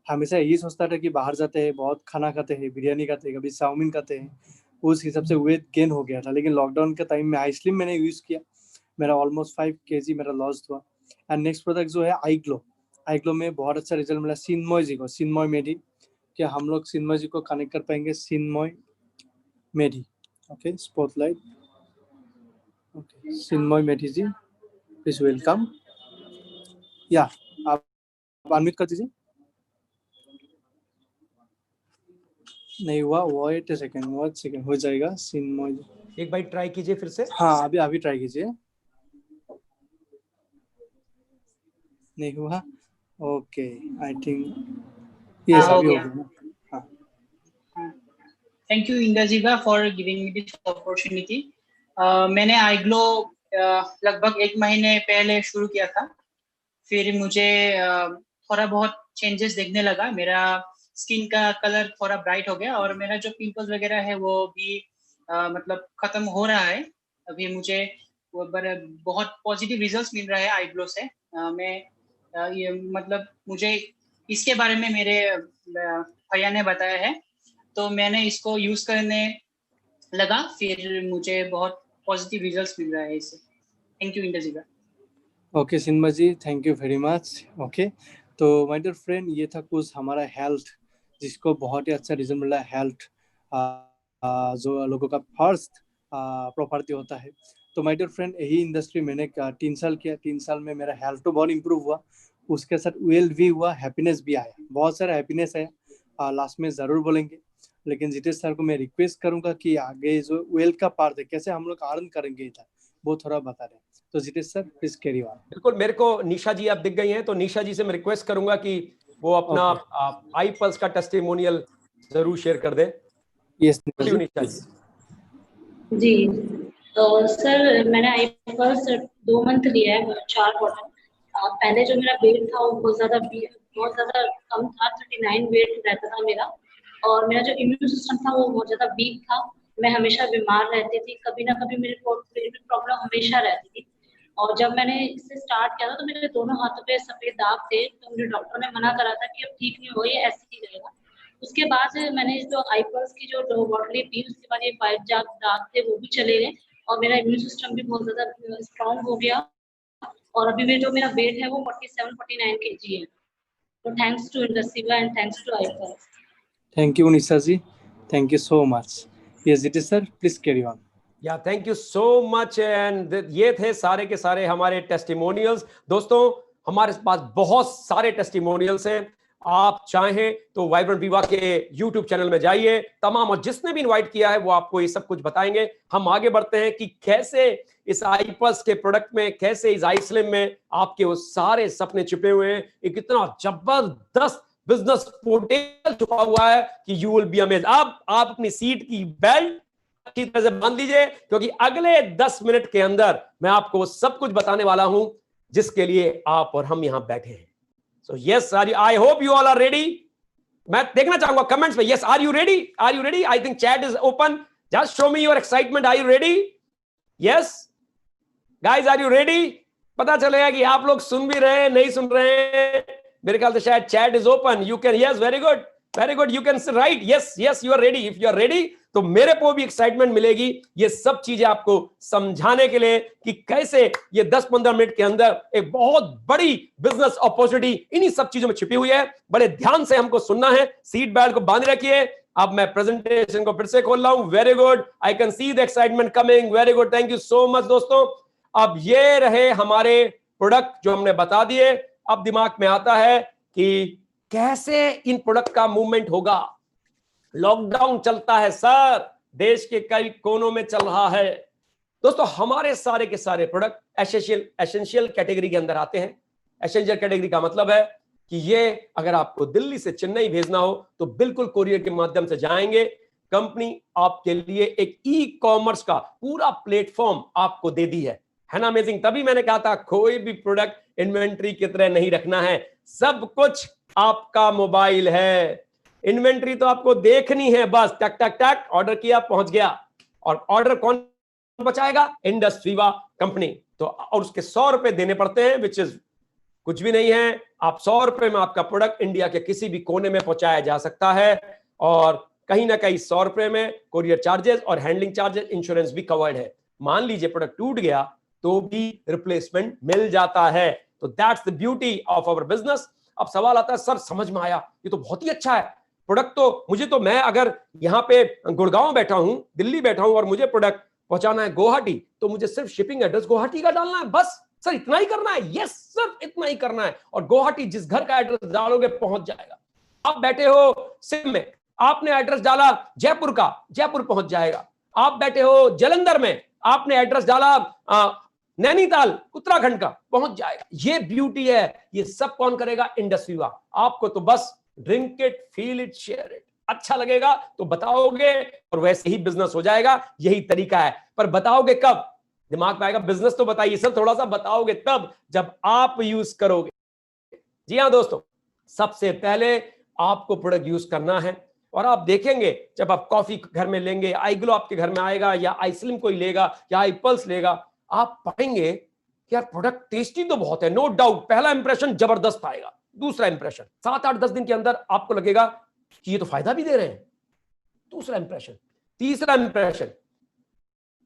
S2: हमेशा यही सोचता था कि बाहर जाते हैं, बहुत खाना खाते हैं, बिरयानी खाते हैं, कभी चाउमीन खाते हैं, उस हिसाब से वेट गेन हो गया था. लेकिन लॉकडाउन के टाइम में आई स्लिम मैंने यूज़ किया, मेरा ऑलमोस्ट 5 kg मेरा लॉस हुआ. एंड नेक्स्ट प्रोडक्ट जो है आई ग्लो. आई ग्लो में बहुत अच्छा रिजल्ट मिला सिन्मय जी को, सिन्मय मेडी. क्या हम लोग सिन्मय जी को कनेक्ट कर पाएंगे? Chinmay Medhi, okay, spotlight. Okay, Chinmay Medhi ji, please welcome. या आप अनम्यूट कर दीजिए. नहीं हुआ, वेट सेकंड हो जाएगा. सिन्मय जी
S1: एक बार ट्राई कीजिए फिर से.
S2: हाँ, अभी ट्राई कीजिए. नहीं हुआ, ओके, आई थिंक यस अभी हो गया. हाँ,
S4: थैंक यू इंदाजीबा for giving me this opportunity. मैंने आई ग्लो लगभग 1 महीने पहले शुरू किया था. फिर मुझे थोड़ा बहुत चेंजेस देखने लगा. मेरा स्किन का कलर थोड़ा ब्राइट हो गया और मेरा जो पिंपल्स वगैरह है वो भी मतलब खत्म हो रहा है. अभी मुझे बहुत पॉजिटिव रिजल्ट्स मिल रहा है आई ग्लो से. मैं ये मतलब मुझे इसके बारे में मेरे भैया ने बताया है, तो मैंने इसको यूज करने लगा. फिर मुझे बहुत पॉजिटिव रिजल्ट्स मिल रहा है इससे. थैंक यू इंद्रजीगा.
S2: Okay Chinmay ji, thank you very much. Okay, तो माय डियर फ्रेंड, ये था कुछ हमारा हेल्थ, जिसको बहुत ही अच्छा रिजल्ट मिला. हेल्थ जो लोगों का फर्स्ट प्रॉपर्टी होता है. तो माय डियर फ्रेंड, यही इंडस्ट्री मैंने 3 साल किया. 3 साल में मेरा हेल्थ तो बहुत इंप्रूव हुआ, उसके साथ वेल भी हुआ, हैप्पीनेस भी आया, बहुत सारा हैप्पीनेस है. लास्ट में ज़रूर बोलेंगे. लेकिन जितेश सर को मैं रिक्वेस्ट करूंगा कि आगे जो वेल का पार्ट है, कैसे हम लोग अर्न करेंगे इधर, वो थोड़ा बता दें. तो Jitesh sir please carry on.
S1: बिल्कुल, मेरे को निशा जी आप दिख गई हैं, तो निशा जी से मैं रिक्वेस्ट करूंगा कि वो अपना आई पल्स का टेस्टिमोनियल जरूर शेयर कर दें.
S2: यस
S1: निशा जी.
S5: जी, तो सर मैंने आई पल्स 2 मंथ लिया है, 4 बॉटल. पहले जो मेरा वेट था वो बहुत ज्यादा कम था, 39 वेट रहता था मेरा. और मेरा जो इम्यून सिस्टम था वो बहुत ज्यादा वीक था. मैं हमेशा बीमार रहती थी, कभी ना कभी मेरे पेट में प्रॉब्लम हमेशा रहती थी. और जब मैंने इससे स्टार्ट किया था तो मेरे दोनों हाथों पे सफेद दाग थे. तो मुझे डॉक्टर ने मना करा था कि अब ठीक नहीं हो, ये ऐसे ही रहेगा. उसके बाद मैंने जो आईपल्स की जो बॉटली पी, उसके बाद ये 5 दाग थे वो भी चले गए और मेरा इम्यून सिस्टम भी बहुत ज्यादा स्ट्रांग हो गया। और अभी भी जो मेरा वेट है वो 47-49 kg है। तो थैंक्स टू इंडस्ट्रीवा and thanks to iPulse.
S2: Thank you, Nisha ji. Thank you so much. Yes, it is sir. Please carry on.
S1: या thank you so much. And ये थे सारे के सारे हमारे टेस्टिमोनियल्स। दोस्तों हमारे पास बहुत सारे टेस्टिमोनियल्स हैं। आप चाहें तो वाइब्रेंट विवा के यूट्यूब चैनल में जाइए, तमाम और जिसने भी इनवाइट किया है वो आपको ये सब कुछ बताएंगे। हम आगे बढ़ते हैं कि कैसे इस आईपल्स के प्रोडक्ट में, कैसे इस आई स्लिम में आपके वो सारे सपने छिपे हुए हैं। एक इतना जबरदस्त बिजनेस पोटेंशियल छुपा हुआ है कि यू विल बी अमेज्ड। अब आप अपनी सीट की बेल्ट अच्छी तरह से बांध लीजिए, क्योंकि अगले 10 मिनट के अंदर मैं आपको सब कुछ बताने वाला हूं जिसके लिए आप और हम यहां बैठे हैं। So yes, I hope you all are ready. मैं देखना चाहूंगा कमेंट्स में, yes are you ready, are you ready? I think chat is open, just show me your excitement. Are you ready? Yes guys, are you ready? पता चलेगा कि आप लोग सुन भी रहे हैं, नहीं सुन रहे हैं। मेरे ख्याल से शायद chat is open. You can, yes, very good, very good, you can write yes yes you are ready. If you are ready तो मेरे को भी एक्साइटमेंट मिलेगी ये सब चीजें आपको समझाने के लिए कि कैसे ये 10-15 मिनट के अंदर एक बहुत बड़ी बिजनेस अपॉर्चुनिटी इन्हीं सब चीजों में छिपी हुई है। बड़े ध्यान से हमको सुनना है, सीट बेल्ट को बांध रखिए। अब मैं प्रेजेंटेशन को फिर से खोल रहा हूं। Very good, I can see the excitement coming. Very good, thank you so much दोस्तों। अब ये रहे हमारे प्रोडक्ट जो हमने बता दिए। अब दिमाग में आता है कि कैसे इन प्रोडक्ट का मूवमेंट होगा। लॉकडाउन चलता है सर, देश के कई कोनों में चल रहा है। दोस्तों हमारे सारे के सारे प्रोडक्ट एसेंशियल कैटेगरी के अंदर आते हैं। एसेंशियल कैटेगरी का मतलब है कि ये अगर आपको दिल्ली से चेन्नई भेजना हो तो बिल्कुल कोरियर के माध्यम से जाएंगे। कंपनी आपके लिए एक ई कॉमर्स का पूरा प्लेटफॉर्म आपको दे दी है ना अमेजिंग? तभी मैंने कहा था कोई भी प्रोडक्ट इन्वेंट्री की तरह नहीं रखना है, सब कुछ आपका मोबाइल है। इन्वेंट्री तो आपको देखनी है, बस टक टक टक ऑर्डर किया, पहुंच गया। और ऑर्डर कौन बचाएगा? इंडस्ट्रीवा कंपनी। तो और उसके 100 रुपए देने पड़ते हैं, विच इज कुछ भी नहीं है। आप 100 रुपए में आपका प्रोडक्ट इंडिया के किसी भी कोने में पहुंचाया जा सकता है। और कहीं ना कहीं 100 रुपए में कोरियर चार्जेस और हैंडलिंग चार्जेस, इंश्योरेंस भी कवर्ड है। मान लीजिए प्रोडक्ट टूट गया तो भी रिप्लेसमेंट मिल जाता है। तो that's the beauty of our business. अब सवाल आता है सर समझ में आया, ये तो बहुत ही अच्छा है प्रोडक्ट। तो मुझे तो, मैं अगर यहाँ पे गुड़गांव बैठा हूं, दिल्ली बैठा हूं और मुझे प्रोडक्ट पहुंचाना है गुवाहाटी, तो मुझे सिर्फ शिपिंग एड्रेस गुवाहाटी का डालना है, बस सर इतना ही करना है। यस सर, इतना ही करना है। और गुवाहाटी जिस घर का एड्रेस डालोगे पहुंच जाएगा। आप बैठे हो सिम में, आपने एड्रेस डाला जयपुर का, जयपुर पहुंच जाएगा। आप बैठे हो जलंधर में, आपने एड्रेस डाला नैनीताल उत्तराखंड का, पहुंच जाएगा। ये ब्यूटी है। ये सब कौन करेगा? इंडस्ट्रीवा। आपको तो बस drink it, feel it, share it. अच्छा लगेगा तो बताओगे और वैसे ही बिजनेस हो जाएगा। यही तरीका है। पर बताओगे कब? दिमाग में आएगा बिजनेस तो बताइए सर, थोड़ा सा बताओगे तब जब आप यूज करोगे। जी हां दोस्तों, सबसे पहले आपको प्रोडक्ट यूज करना है। और आप देखेंगे जब आप कॉफी घर में लेंगे, आई ग्लो आपके घर में आएगा या आई स्लिम कोई लेगा या आई पल्स लेगा, आप पाएंगे कि यार प्रोडक्ट टेस्टी तो बहुत है, नो डाउट। पहला इंप्रेशन जबरदस्त आएगा। दूसरा इंप्रेशन 7-8-10 दिन के अंदर आपको लगेगा कि ये तो फायदा भी दे रहे हैं। दूसरा इंप्रेशन, तीसरा इंप्रेशन,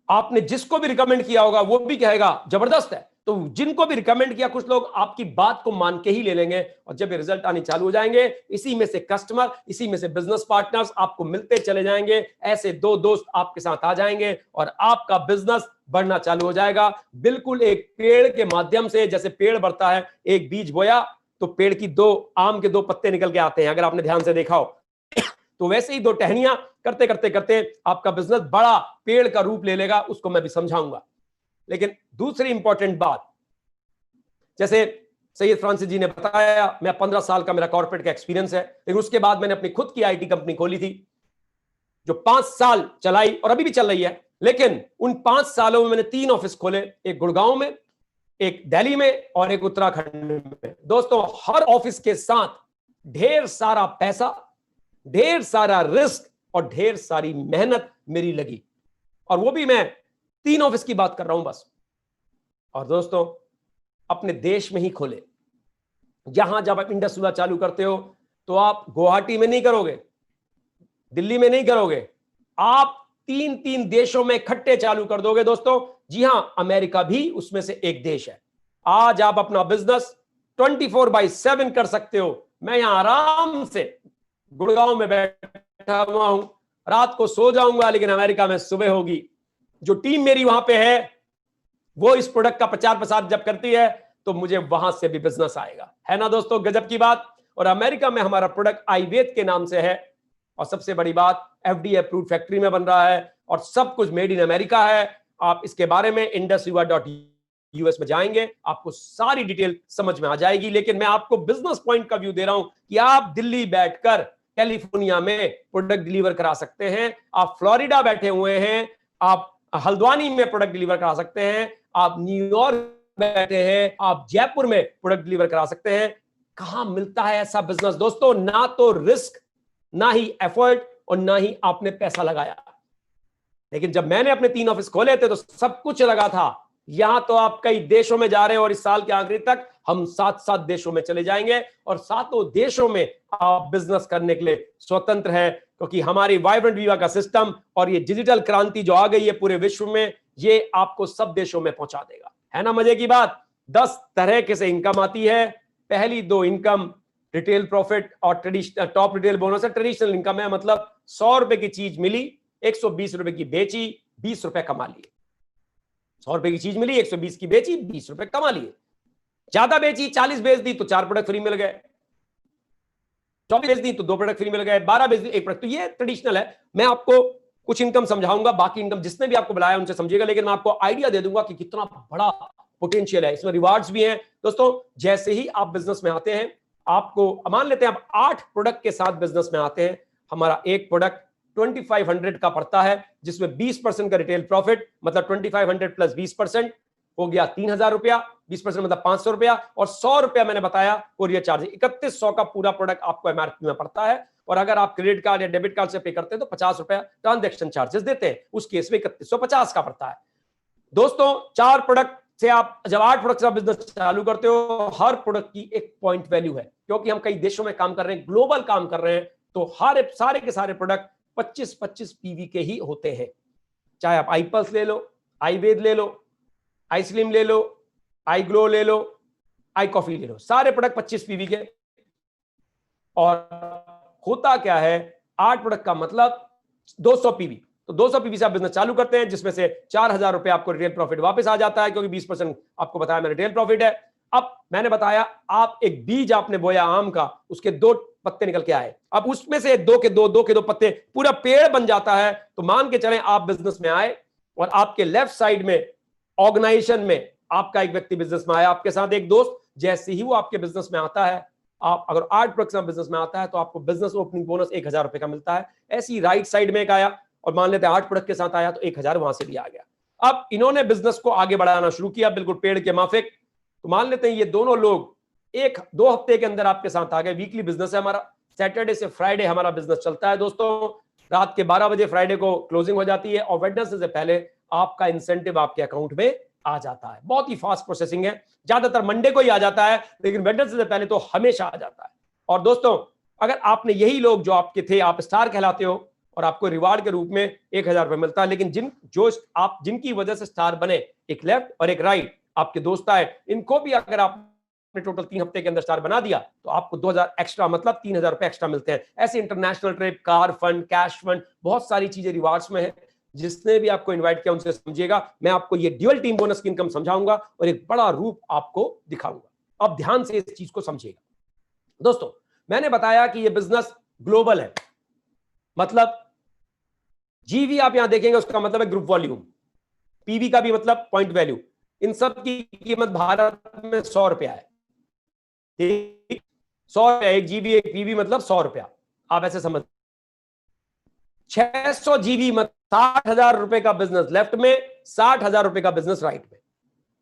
S1: आपने जिसको भी रिकमेंड किया होगा वो भी कहेगा जबरदस्त है। तो जिनको भी रिकमेंड किया, कुछ लोग आपकी बात को मान के ही ले लेंगे। और जब ये रिजल्ट आने चालू हो जाएंगे, इसी में से कस्टमर, इसी में से बिजनेस पार्टनर्स आपको मिलते चले जाएंगे। ऐसे 2 दोस्त आपके साथ आ जाएंगे और आपका बिजनेस बढ़ना चालू हो जाएगा। बिल्कुल एक पेड़ के माध्यम से, जैसे पेड़ बढ़ता है, एक बीज बोया तो पेड़ की 2 आम के 2 पत्ते निकल के आते हैं, अगर आपने ध्यान से देखा हो। तो वैसे ही 2 टहनियां करते करते करते आपका बिजनेस बड़ा पेड़ का रूप ले लेगा। उसको मैं भी समझाऊंगा। लेकिन दूसरी इंपॉर्टेंट बात, जैसे सैयद फ्रांसिस जी ने बताया, मैं 15 साल का मेरा कॉर्पोरेट का एक्सपीरियंस है। लेकिन उसके बाद मैंने अपनी खुद की आईटी कंपनी खोली थी जो 5 साल चलाई और अभी भी चल रही है। लेकिन उन 5 सालों में मैंने 3 ऑफिस खोले, एक गुड़गांव में, एक दिल्ली में और एक उत्तराखंड में। दोस्तों हर ऑफिस के साथ ढेर सारा पैसा, ढेर सारा रिस्क और ढेर सारी मेहनत मेरी लगी। और वो भी मैं 3 ऑफिस की बात कर रहा हूं बस। और दोस्तों अपने देश में ही खोले। जहां जब आप इंडस्ट्री चालू करते हो तो आप गुवाहाटी में नहीं करोगे, दिल्ली में नहीं करोगे, आप 3-3 देशों में इकट्ठे चालू कर दोगे दोस्तों। जी हां, अमेरिका भी उसमें से एक देश है। आज आप अपना बिजनेस 24/7 कर सकते हो। मैं यहां आराम से गुड़गांव में बैठा हुआ हूं, रात को सो जाऊंगा, लेकिन अमेरिका में सुबह होगी। जो टीम मेरी वहां पे है वो इस प्रोडक्ट का प्रचार प्रसार जब करती है तो मुझे वहां से भी बिजनेस आएगा, है ना दोस्तों, गजब की बात। और अमेरिका में हमारा प्रोडक्ट आयुर्वेद के नाम से है, और सबसे बड़ी बात FDA अप्रूव्ड फैक्ट्री में बन रहा है, और सब कुछ मेड इन अमेरिका है। आप इसके बारे में indusviva.us में जाएंगे, आपको सारी डिटेल समझ में आ जाएगी। लेकिन मैं आपको बिजनेस पॉइंट का व्यू दे रहा हूं कि आप दिल्ली बैठकर कैलिफोर्निया में प्रोडक्ट डिलीवर करा सकते हैं, आप फ्लोरिडा बैठे हुए हैं, आप हल्द्वानी में प्रोडक्ट डिलीवर करा सकते हैं, आप न्यूयॉर्क बैठे हैं, आप जयपुर में प्रोडक्ट डिलीवर करा सकते हैं। कहां मिलता है ऐसा बिजनेस दोस्तों? ना तो रिस्क, ना ही एफर्ट, और ना ही आपने पैसा लगाया। लेकिन जब मैंने अपने 3 ऑफिस खोले थे तो सब कुछ लगा था। यहां तो आप कई देशों में जा रहे हैं, और इस साल के आखिरी तक हम 7 देशों में चले जाएंगे, और 7 देशों में आप बिजनेस करने के लिए स्वतंत्र है, क्योंकि हमारी वाइब्रेंट वीवा का सिस्टम और ये डिजिटल क्रांति जो आ गई है पूरे विश्व में, ये आपको सब देशों में पहुंचा देगा, है ना मजे की बात। 10 तरह के से इनकम आती है। पहली 2 इनकम रिटेल प्रॉफिट और ट्रेडिशनल टॉप रिटेल बोनस है। ट्रेडिशनल इनकम है मतलब 100 रुपए की चीज मिली, 120 रुपए की बेची, 20 रुपए कमा लिए। 100 रुपए की चीज मिली, 120 की बेची, 20 रुपए कमा लिए। ज्यादा बेची, 40 बेच दी तो 4 प्रोडक्ट फ्री मिल गए, 24 बेच दी तो 2 प्रोडक्ट फ्री मिल गए, 12 बेच दी 1 प्रोडक्ट। तो ये ट्रेडिशनल है। मैं आपको कुछ इनकम समझाऊंगा, बाकी इनकम जिसने भी आपको बुलाया उनसे समझिएगा, लेकिन मैं आपको आइडिया दे दूंगा कि कितना बड़ा पोटेंशियल है इसमें। रिवार्ड्स भी हैं दोस्तों। जैसे ही आप बिजनेस में आते हैं, आपको मान लेते हैं आप 8 प्रोडक्ट के साथ बिजनेस में आते हैं, हमारा एक प्रोडक्ट 2500 का पड़ता है, जिसमें 20% का रिटेल प्रॉफिट, मतलब 2500 प्लस 20% हो गया 3000 रुपया, 20% मतलब 500 रुपया, और 100 रुपया मैंने बताया कोरियर चार्ज। 3100 का पूरा प्रोडक्ट आपको एमआरपी में पड़ता है, और अगर आप क्रेडिट कार्ड या डेबिट कार्ड से पे करते हैं तो 50 रुपया ट्रांजैक्शन चार्जेस देते हैं, उस केस में 3150 का पड़ता है। दोस्तों 4 प्रोडक्ट से आप जब 8 प्रोडक्ट से आप बिजनेस चालू करते हो, हर प्रोडक्ट की एक पॉइंट वैल्यू है, क्योंकि हम कई देशों में काम कर रहे हैं, ग्लोबल काम कर रहे हैं, तो हर सारे के सारे प्रोडक्ट 25-25 पीवी के ही होते हैं। चाहे आप आईपल्स ले लो, आयुर्वेद ले लो, आईस्लिम ले लो, आईग्लो ले लो, आई कॉफी ले लो, सारे प्रोडक्ट 25 पीवी के। और होता क्या है, 8 प्रोडक्ट का मतलब 200 पीवी, तो 200 पीवी से आप बिजनेस चालू करते हैं, जिसमें से 4000 रुपए आपको रिटेल प्रॉफिट वापस आ जाता है, क्योंकि 20% आपको बताया मैं रिटेल प्रॉफिट है। अब मैंने बताया आप एक बीज आपने बोया आम का, उसके 2 पत्ते निकल के आए, अब उसमें से 2 के 2 पत्ते पूरा पेड़ बन जाता है। तो मान के चलें आप बिजनेस में आए, और आपके लेफ्ट साइड में ऑर्गेनाइजेशन में आपका एक व्यक्ति बिजनेस में आया, आपके साथ एक दोस्त, जैसे ही वो आपके बिजनेस में आता है, आप अगर 8 प्रोडक्ट बिजनेस में आता है तो आपको बिजनेस ओपनिंग बोनस 1000 रुपए का मिलता है। ऐसे ही राइट साइड में एक आया, और मान लेते हैं 8 प्रोडक्ट के साथ आया तो 1000 वहां से भी आ गया। अब इन्होंने बिजनेस को आगे बढ़ाना शुरू किया बिल्कुल पेड़ के माफिक। तो मान लेते हैं ये दोनों लोग 1-2 हफ्ते के अंदर आपके साथ आ गए। वीकली बिजनेस है हमारा, सैटरडे से फ्राइडे हमारा बिजनेस चलता है दोस्तों। रात के 12 बजे फ्राइडे को क्लोजिंग हो जाती है, और वेडनेसडे से पहले आपका इंसेंटिव आपके अकाउंट में आ जाता है। बहुत ही फास्ट प्रोसेसिंग है, ज्यादातर मंडे को ही आ जाता है, लेकिन वेडनेसडे से पहले तो हमेशा आ जाता है। और दोस्तों अगर आपने यही लोग जो आपके थे, आप स्टार कहलाते हो, और आपको रिवार्ड के रूप में 1000 रुपए मिलता है, लेकिन जिनकी वजह से स्टार बने, एक लेफ्ट और एक राइट आपके दोस्त आए, इनको भी अगर आपने टोटल 3 हफ्ते के अंदर स्टार बना दिया तो आपको 2000 एक्स्ट्रा, मतलब 3000 रुपए एक्स्ट्रा मिलते हैं। ऐसे international trip, car fund, cash fund, बहुत सारी चीजें रिवार्ड्स में है। जिसने भी आपको इनवाइट किया उनसे समझिएगा, मैं आपको ये ड्यूअल टीम बोनस की इनकम समझाऊंगा और एक बड़ा रूप आपको दिखाऊंगा। अब ध्यान से इस चीज को समझिएगा दोस्तों। मैंने बताया कि ये बिजनेस ग्लोबल है, मतलब जीवी आप यहां देखेंगे उसका मतलब है ग्रुप वॉल्यूम, पीवी का भी मतलब पॉइंट वैल्यू। इन सब की कीमत भारत में 100 रुपया है, ठीक, 100 रुपया एक जीबी, एक पीवी मतलब 100 रुपया, आप ऐसे समझ। 600 जीबी मतलब 60,000 रुपए का बिजनेस लेफ्ट में, 60,000 रुपए का बिजनेस राइट में,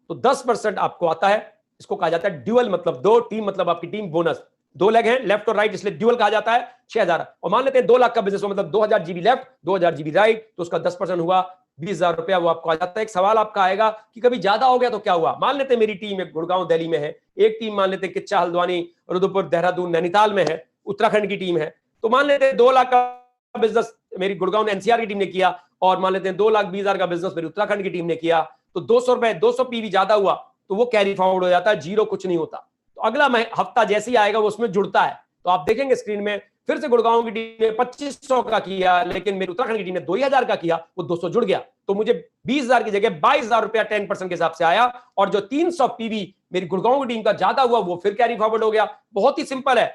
S1: तो 10% आपको आता है। इसको कहा जाता है ड्यूअल, मतलब 2, टीम मतलब आपकी टीम, बोनस 2 लेग हैं लेफ्ट और राइट, इसलिए ड्यूअल कहा जाता है। 6000, और मान लेते हैं 2 लाख का बिजनेस हो, मतलब 2000 जीबी लेफ्ट, 2000 जीबी राइट, तो उसका 10% हुआ 20,000 रुपया, वो आपको आ जाता है। एक सवाल आपका आएगा कि कभी ज्यादा हो गया तो क्या हुआ? मान लेते हैं मेरी टीम एक गुड़गांव दिल्ली में है, एक टीम मान लेते हैं किच्चा हल्द्वानी, रुद्रपुर, देहरादून, नैनीताल में है, उत्तराखंड की टीम है, तो मान लेते हैं 2 लाख का बिजनेस मेरी गुड़गांव एनसीआर की टीम ने किया और मान लेते हैं 2,20,000 का बिजनेस मेरी उत्तराखंड की टीम ने किया, तो 200 रुपए 200 पीवी ज्यादा हुआ तो वो कैरी फॉरवर्ड हो जाता है, जीरो कुछ नहीं होता। तो अगला हफ्ता जैसे ही आएगा वो उसमें जुड़ता है। तो आप देखेंगे स्क्रीन में फिर से गुड़गांव की टीम ने 2500 का किया, लेकिन मेरी उत्तराखंड की टीम ने 2,000 का किया, वो 200 जुड़ गया, तो मुझे 20,000 की जगह 22,000 रुपया 10% के हिसाब से आया। और जो 300 पीवी मेरी गुड़गांव की टीम का ज्यादा हुआ वो फिर कैरी फॉरवर्ड हो गया। बहुत ही सिंपल है,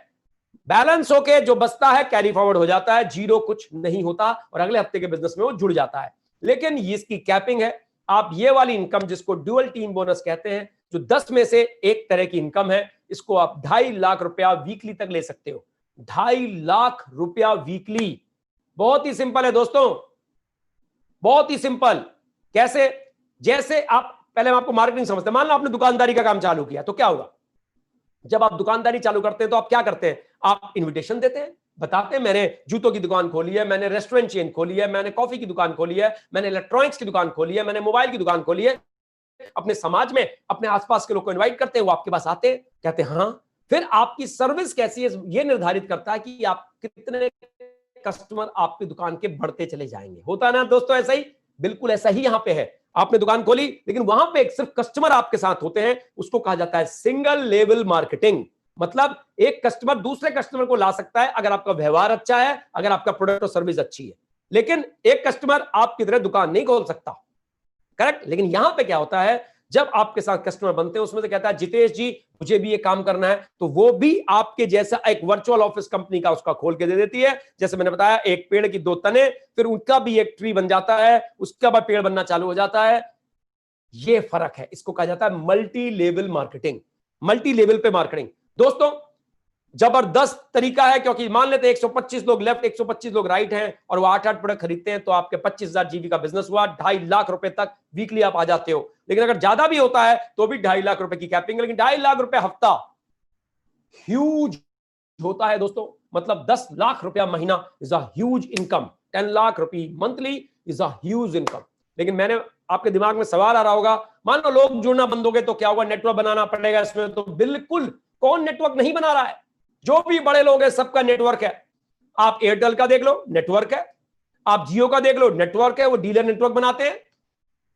S1: बैलेंस होके जो बचता है कैरी फॉरवर्ड हो जाता है, जीरो कुछ नहीं होता और अगले हफ्ते के बिजनेस में वो जुड़ जाता है। लेकिन इसकी कैपिंग है, आप ये वाली इनकम जिसको ड्यूअल टीम बोनस कहते हैं, जो 10 में से एक तरह की इनकम है, इसको आप 2.5 लाख रुपया वीकली तक ले सकते हो। 2.5 लाख रुपया वीकली, बहुत ही सिंपल है दोस्तों, बहुत ही सिंपल। कैसे? जैसे आप पहले आपको मार्केटिंग समझते हैं। मान लो आपने दुकानदारी का काम चालू किया तो क्या होगा? जब आप दुकानदारी चालू करते हैं तो आप क्या करते हैं? आप इनविटेशन देते हैं, बताते हैं मैंने जूतों की दुकान खोली है, मैंने रेस्टोरेंट चेन खोली है, मैंने कॉफी की दुकान खोली है, मैंने इलेक्ट्रॉनिक्स की दुकान खोली है, मैंने मोबाइल की दुकान खोली है। अपने समाज में अपने आसपास के लोग को इनवाइट करते हैं, वो आपके पास आते हैं, कहते हैं हाँ। फिर आपकी सर्विस कैसी है ये निर्धारित करता है कि आप कितने कस्टमर आपकी दुकान के बढ़ते चले जाएंगे। होता ना दोस्तों ऐसा ही? बिल्कुल ऐसा ही यहां पे है। आपने दुकान खोली लेकिन वहां पे सिर्फ कस्टमर आपके साथ होते हैं, उसको कहा जाता है सिंगल लेवल मार्केटिंग। मतलब एक कस्टमर दूसरे कस्टमर को ला सकता है अगर आपका व्यवहार अच्छा है, अगर आपका प्रोडक्ट और सर्विस अच्छी है, लेकिन एक कस्टमर आपकी तरह दुकान नहीं खोल सकता। करेक्ट? लेकिन यहां पे क्या होता है, जब आपके साथ कस्टमर बनते हैं उसमें से कहता है जितेश जी मुझे भी ये काम करना है, तो वो भी आपके जैसा एक वर्चुअल ऑफिस कंपनी का उसका खोल के दे देती है। जैसे मैंने बताया, एक पेड़ की 2 तने, फिर उनका भी एक ट्री बन जाता है, उसका भी पेड़ बनना चालू हो जाता है। ये फर्क है, इसको कहा जाता है multi level marketing. Multi level पे मार्केटिंग दोस्तों जबरदस्त तरीका है, क्योंकि मान लेते हैं 125 लोग लेफ्ट 125 लोग राइट हैं और वो 8-8 प्रोडक्ट खरीदते हैं, तो आपके 25,000 जीबी का बिजनेस हुआ, 2.5 लाख रुपए तक वीकली आप आ जाते हो। लेकिन अगर ज्यादा भी होता है तो भी 2.5 लाख रुपए की कैपिंग, लेकिन 2.5 लाख रुपए हफ्ता ह्यूज होता है दोस्तों। मतलब 10 लाख रुपया महीना is a huge income. 10 lakh रुपए monthly is a huge income. लेकिन मैंने आपके दिमाग में सवाल आ रहा होगा, मान लो लोग जुड़ना बंद हो गए तो क्या होगा? नेटवर्क बनाना पड़ेगा इसमें। तो बिल्कुल, कौन नेटवर्क नहीं बना रहा है? जो भी बड़े लोग हैं सबका नेटवर्क है। आप एयरटेल का देख लो, नेटवर्क है। आप जियो का देख लो, नेटवर्क है, वो डीलर नेटवर्क बनाते हैं।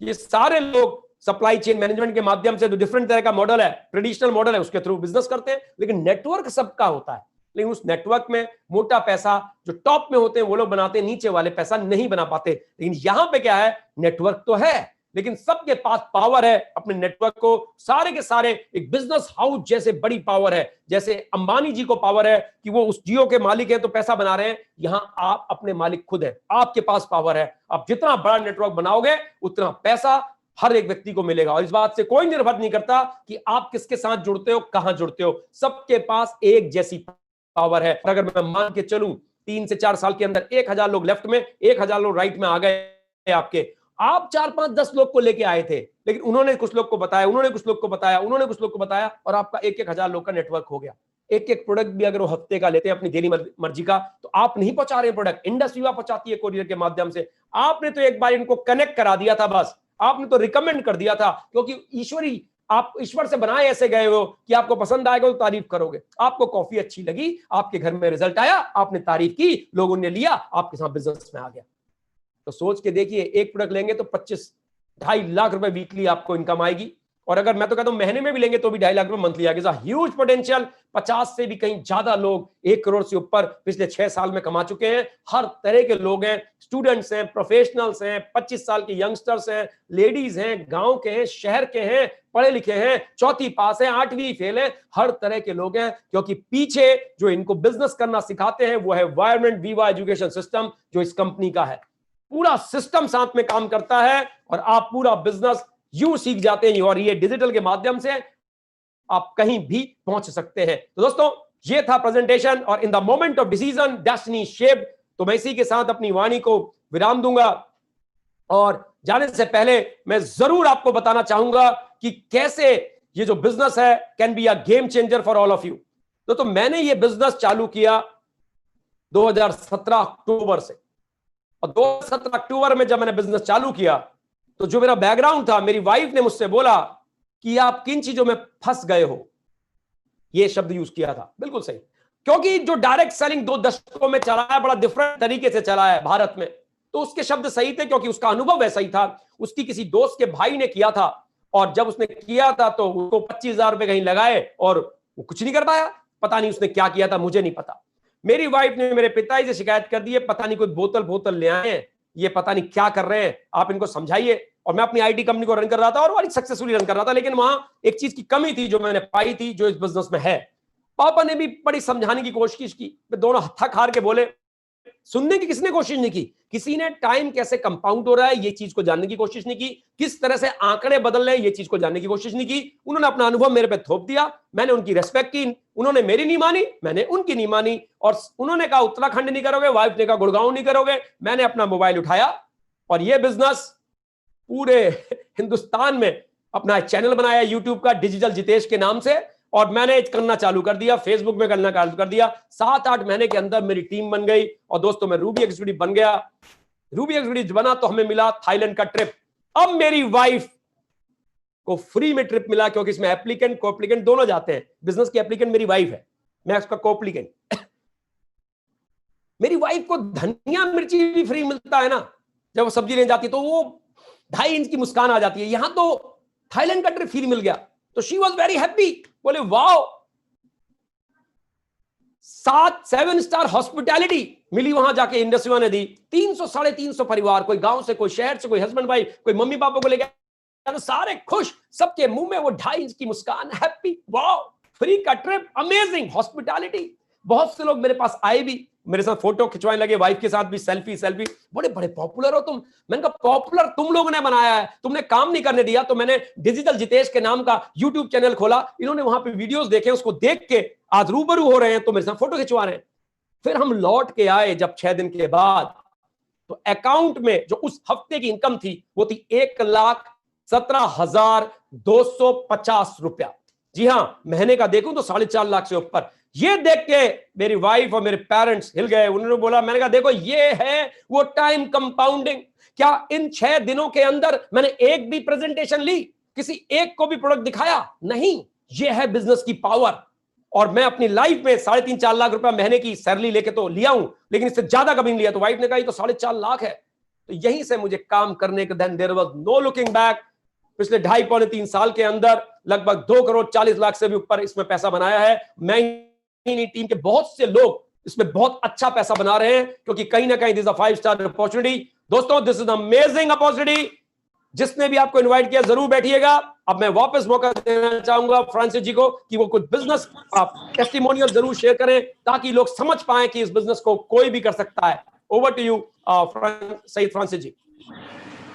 S1: ये सारे लोग सप्लाई चेन मैनेजमेंट के माध्यम से, जो डिफरेंट तरह का मॉडल है, ट्रेडिशनल मॉडल है, उसके थ्रू बिजनेस करते हैं। लेकिन नेटवर्क सबका होता है, लेकिन उस नेटवर्क में मोटा पैसा जो टॉप में होते हैं वो लोग बनाते हैं, नीचे वाले पैसा नहीं बना पाते। लेकिन यहां पे क्या है, नेटवर्क तो है लेकिन सबके पास पावर है अपने नेटवर्क को, सारे के सारे एक बिजनेस हाउस जैसे बड़ी पावर है। जैसे अंबानी जी को पावर है कि वो उस जियो के मालिक हैं तो पैसा बना रहे हैं, यहां आप अपने मालिक खुद है, आपके पास पावर है। आप जितना बड़ा नेटवर्क बनाओगे उतना पैसा हर एक व्यक्ति को मिलेगा। और इस बात से कोई निर्भर नहीं करता कि आप किसके साथ जुड़ते हो, कहां जुड़ते हो, सबके पास एक जैसी पावर है। अगर मैं मान के चलूं 3 से 4 साल के अंदर 1000 लोग लेफ्ट में 1000 लोग राइट में आ गए आपके, आप 4, 5, 10 लोग को लेके आए थे, लेकिन उन्होंने कुछ लोग को बताया, उन्होंने कुछ लोग को बताया, उन्होंने कुछ लोग को बताया, और आपका 1-1 हजार लोग का नेटवर्क हो गया। एक प्रोडक्ट भी अगर वो हफ्ते का लेते हैं अपनी डेली मर्जी का, तो आप नहीं पहुंचा रहे प्रोडक्ट, इंडस्ट्री पहुंचाती है कोरियर के माध्यम से। आपने तो एक बार इनको कनेक्ट करा दिया था, बस आपने तो रिकमेंड कर दिया था, क्योंकि आप ईश्वर से बनाए ऐसे गए हो कि आपको पसंद आएगा तो तारीफ करोगे। आपको कॉफी अच्छी लगी, आपके घर में रिजल्ट आया, आपने तारीफ की, लोगों ने लिया, आपके साथ बिजनेस में आ गया। तो सोच के देखिए, एक प्रोडक्ट लेंगे तो 25-2.5 लाख रुपए वीकली आपको इनकम आएगी। और अगर मैं तो कहता हूं महीने में भी लेंगे तो भी 2.5 लाख रुपए मंथली आएगा। Huge potential. 50 से भी कहीं ज्यादा लोग 1 करोड़ से ऊपर पिछले 6 साल में कमा चुके हैं। हर तरह के लोग हैं, स्टूडेंट्स हैं, प्रोफेशनल्स हैं, 25 साल के यंगस्टर्स हैं, लेडीज हैं, गांव के हैं, शहर के हैं, पढ़े लिखे हैं, 4वीं पास हैं, 8वीं फेल हैं, हर तरह के लोग हैं। क्योंकि पीछे जो इनको बिजनेस करना सिखाते हैं वो है वायरमेंट वीवा एजुकेशन सिस्टम, जो इस कंपनी का है। पूरा सिस्टम साथ में काम करता है और आप पूरा बिजनेस यूं सीख जाते हैं, और ये डिजिटल के माध्यम से आप कहीं भी पहुंच सकते हैं। तो दोस्तों, ये था प्रेजेंटेशन, और in the moment of decision destiny shape. तो मैं इसी के साथ अपनी वाणी को विराम दूंगा, और जाने से पहले मैं जरूर आपको बताना चाहूंगा कि कैसे ये जो बिजनेस है can be a game changer for all of you. तो मैंने ये बिजनेस चालू किया 2017 अक्टूबर से, और 2017 अक्टूबर में जब मैंने बिजनेस चालू किया तो जो मेरा बैकग्राउंड था, मेरी वाइफ ने मुझसे बोला कि आप किन चीजों में फंस गए हो, ये शब्द यूज किया था, बिल्कुल सही। क्योंकि जो डायरेक्ट सेलिंग 2 दशकों में चला है, बड़ा डिफरेंट तरीके से चला है भारत में, तो उसके शब्द सही थे क्योंकि उसका अनुभव वैसा ही था। उसकी किसी दोस्त के भाई ने किया था, और जब उसने किया था तो उसको 25,000 रुपए कहीं लगाए और वो कुछ नहीं कर पाया। पता नहीं उसने क्या किया था, मुझे नहीं पता। मेरी वाइफ ने मेरे पिताजी से शिकायत कर दी है, पता नहीं कोई बोतल ले आए हैं, ये पता नहीं क्या कर रहे हैं, आप इनको समझाइए। और मैं अपनी आईटी कंपनी को रन कर रहा था और बड़ी सक्सेसफुली रन कर रहा था, लेकिन वहां एक चीज की कमी थी जो मैंने पाई थी, जो इस बिजनेस में है। पापा ने भी बड़ी समझाने की कोशिश की, दोनों थक हार के बोले। सुनने की किसने कोशिश नहीं की, किसी ने टाइम कैसे कंपाउंड हो रहा है ये चीज को जानने की कोशिश नहीं की, किस तरह से आंकड़े बदल रहे हैं ये चीज को जानने की कोशिश नहीं की। उन्होंने अपना अनुभव मेरे पे थोप दिया, मैंने उनकी रेस्पेक्ट की, उन्होंने मेरी नहीं मानी, मैंने उनकी नहीं मानी। और उन्होंने कहा उत्तराखंड नहीं करोगे, वाइफ ने कहा गुड़गांव नहीं करोगे। मैंने अपना मोबाइल उठाया और ये बिजनेस पूरे हिंदुस्तान में अपना चैनल बनाया यूट्यूब का, डिजिटल जितेश के नाम से, और मैंने करना चालू कर दिया, फेसबुक में करना चालू कर दिया। 7-8 महीने के अंदर मेरी टीम बन गई और दोस्तों मैं रूबी एग्जीक्यूटिव बन गया। रूबी एग्जीक्यूटिव बना तो हमें मिला थाईलैंड का ट्रिप। अब मेरी वाइफ को फ्री में ट्रिप मिला, क्योंकि इसमें एप्लीकेंट को एप्लीकेंट दोनों जाते हैं। बिजनेस की एप्लीकेंट मेरी वाइफ है, मैं उसका कोएप्लीकेंट। मेरी वाइफ को धनिया मिर्ची भी फ्री मिलता है ना, जब वो सब्जी लेने जाती है तो वो 2.5 इंच की मुस्कान आ जाती है। यहां तो थाईलैंड का ट्रिप फ्री मिल गया, तो शी वॉज वेरी हैप्पी। बोले वाओ, 7 स्टार हॉस्पिटैलिटी मिली वहां जाके, इंडस्ट्री ने दी। 300-350 परिवार, कोई गांव से, कोई शहर से, कोई हस्बैंड वाइफ, कोई मम्मी पापा को लेकर, तो सारे खुश, सबके मुंह में वो 2.5 इंच की मुस्कान, हैप्पी, वाओ, फ्री का ट्रिप, अमेजिंग हॉस्पिटैलिटी। बहुत से लोग मेरे पास आए भी, मेरे साथ फोटो खिंचवाने लगे, वाइफ के साथ भी सेल्फी। बड़े बड़े पॉपुलर हो तुम। मैंने कहा पॉपुलर तुम लोगों ने बनाया है, तुमने काम नहीं करने दिया। तो मैंने डिजिटल जितेश के नाम का यूट्यूब चैनल खोला, इन्होंने वहां पे वीडियोस देखे, उसको देख के आज रूबरू हो रहे हैं, तो मेरे साथ फोटो खिंचवा रहे हैं। फिर हम लौट के आए जब 6 दिन के बाद, तो अकाउंट में जो उस हफ्ते की इनकम थी वो थी 1,17,250 रुपया। जी हां, महीने का देखूं तो 4.5 लाख से ऊपर। ये देख के मेरी वाइफ और मेरे पेरेंट्स हिल गए। उन्होंने बोला, मैंने कहा देखो ये है वो टाइम कंपाउंडिंग। क्या इन 6 दिनों के अंदर मैंने एक भी प्रेजेंटेशन ली, किसी एक को भी प्रोडक्ट दिखाया? नहीं। ये है बिजनेस की पावर। और मैं अपनी लाइफ में 3.5-4 लाख रुपया महीने की सैलरी लेके तो लिया हूं, लेकिन इससे ज्यादा कभी नहीं लिया। तो वाइफ ने कहा ये तो 4.5 लाख है। तो यहीं से मुझे काम करने के then there was no looking back. पिछले 2.5-3 साल के अंदर लगभग 2,40,00,000 से भी ऊपर इसमें पैसा बनाया है। मैं टीम के बहुत से लोग इसमें बहुत अच्छा पैसा बना रहे हैं, क्योंकि कहीं ना कहीं दिस अ 5 स्टार अपॉर्चुनिटी। दोस्तों, दिस इज अमेजिंग अपॉर्चुनिटी। जिसने भी आपको इनवाइट किया जरूर बैठिएगा। अब मैं वापस मौका देना चाहूंगा फ्रांसिस जी को कि वो कुछ बिजनेस टेस्टिमोनियल जरूर शेयर करें, ताकि लोग समझ पाएं कि इस बिजनेस को कोई भी कर सकता है। Over to you Saeed Francis ji.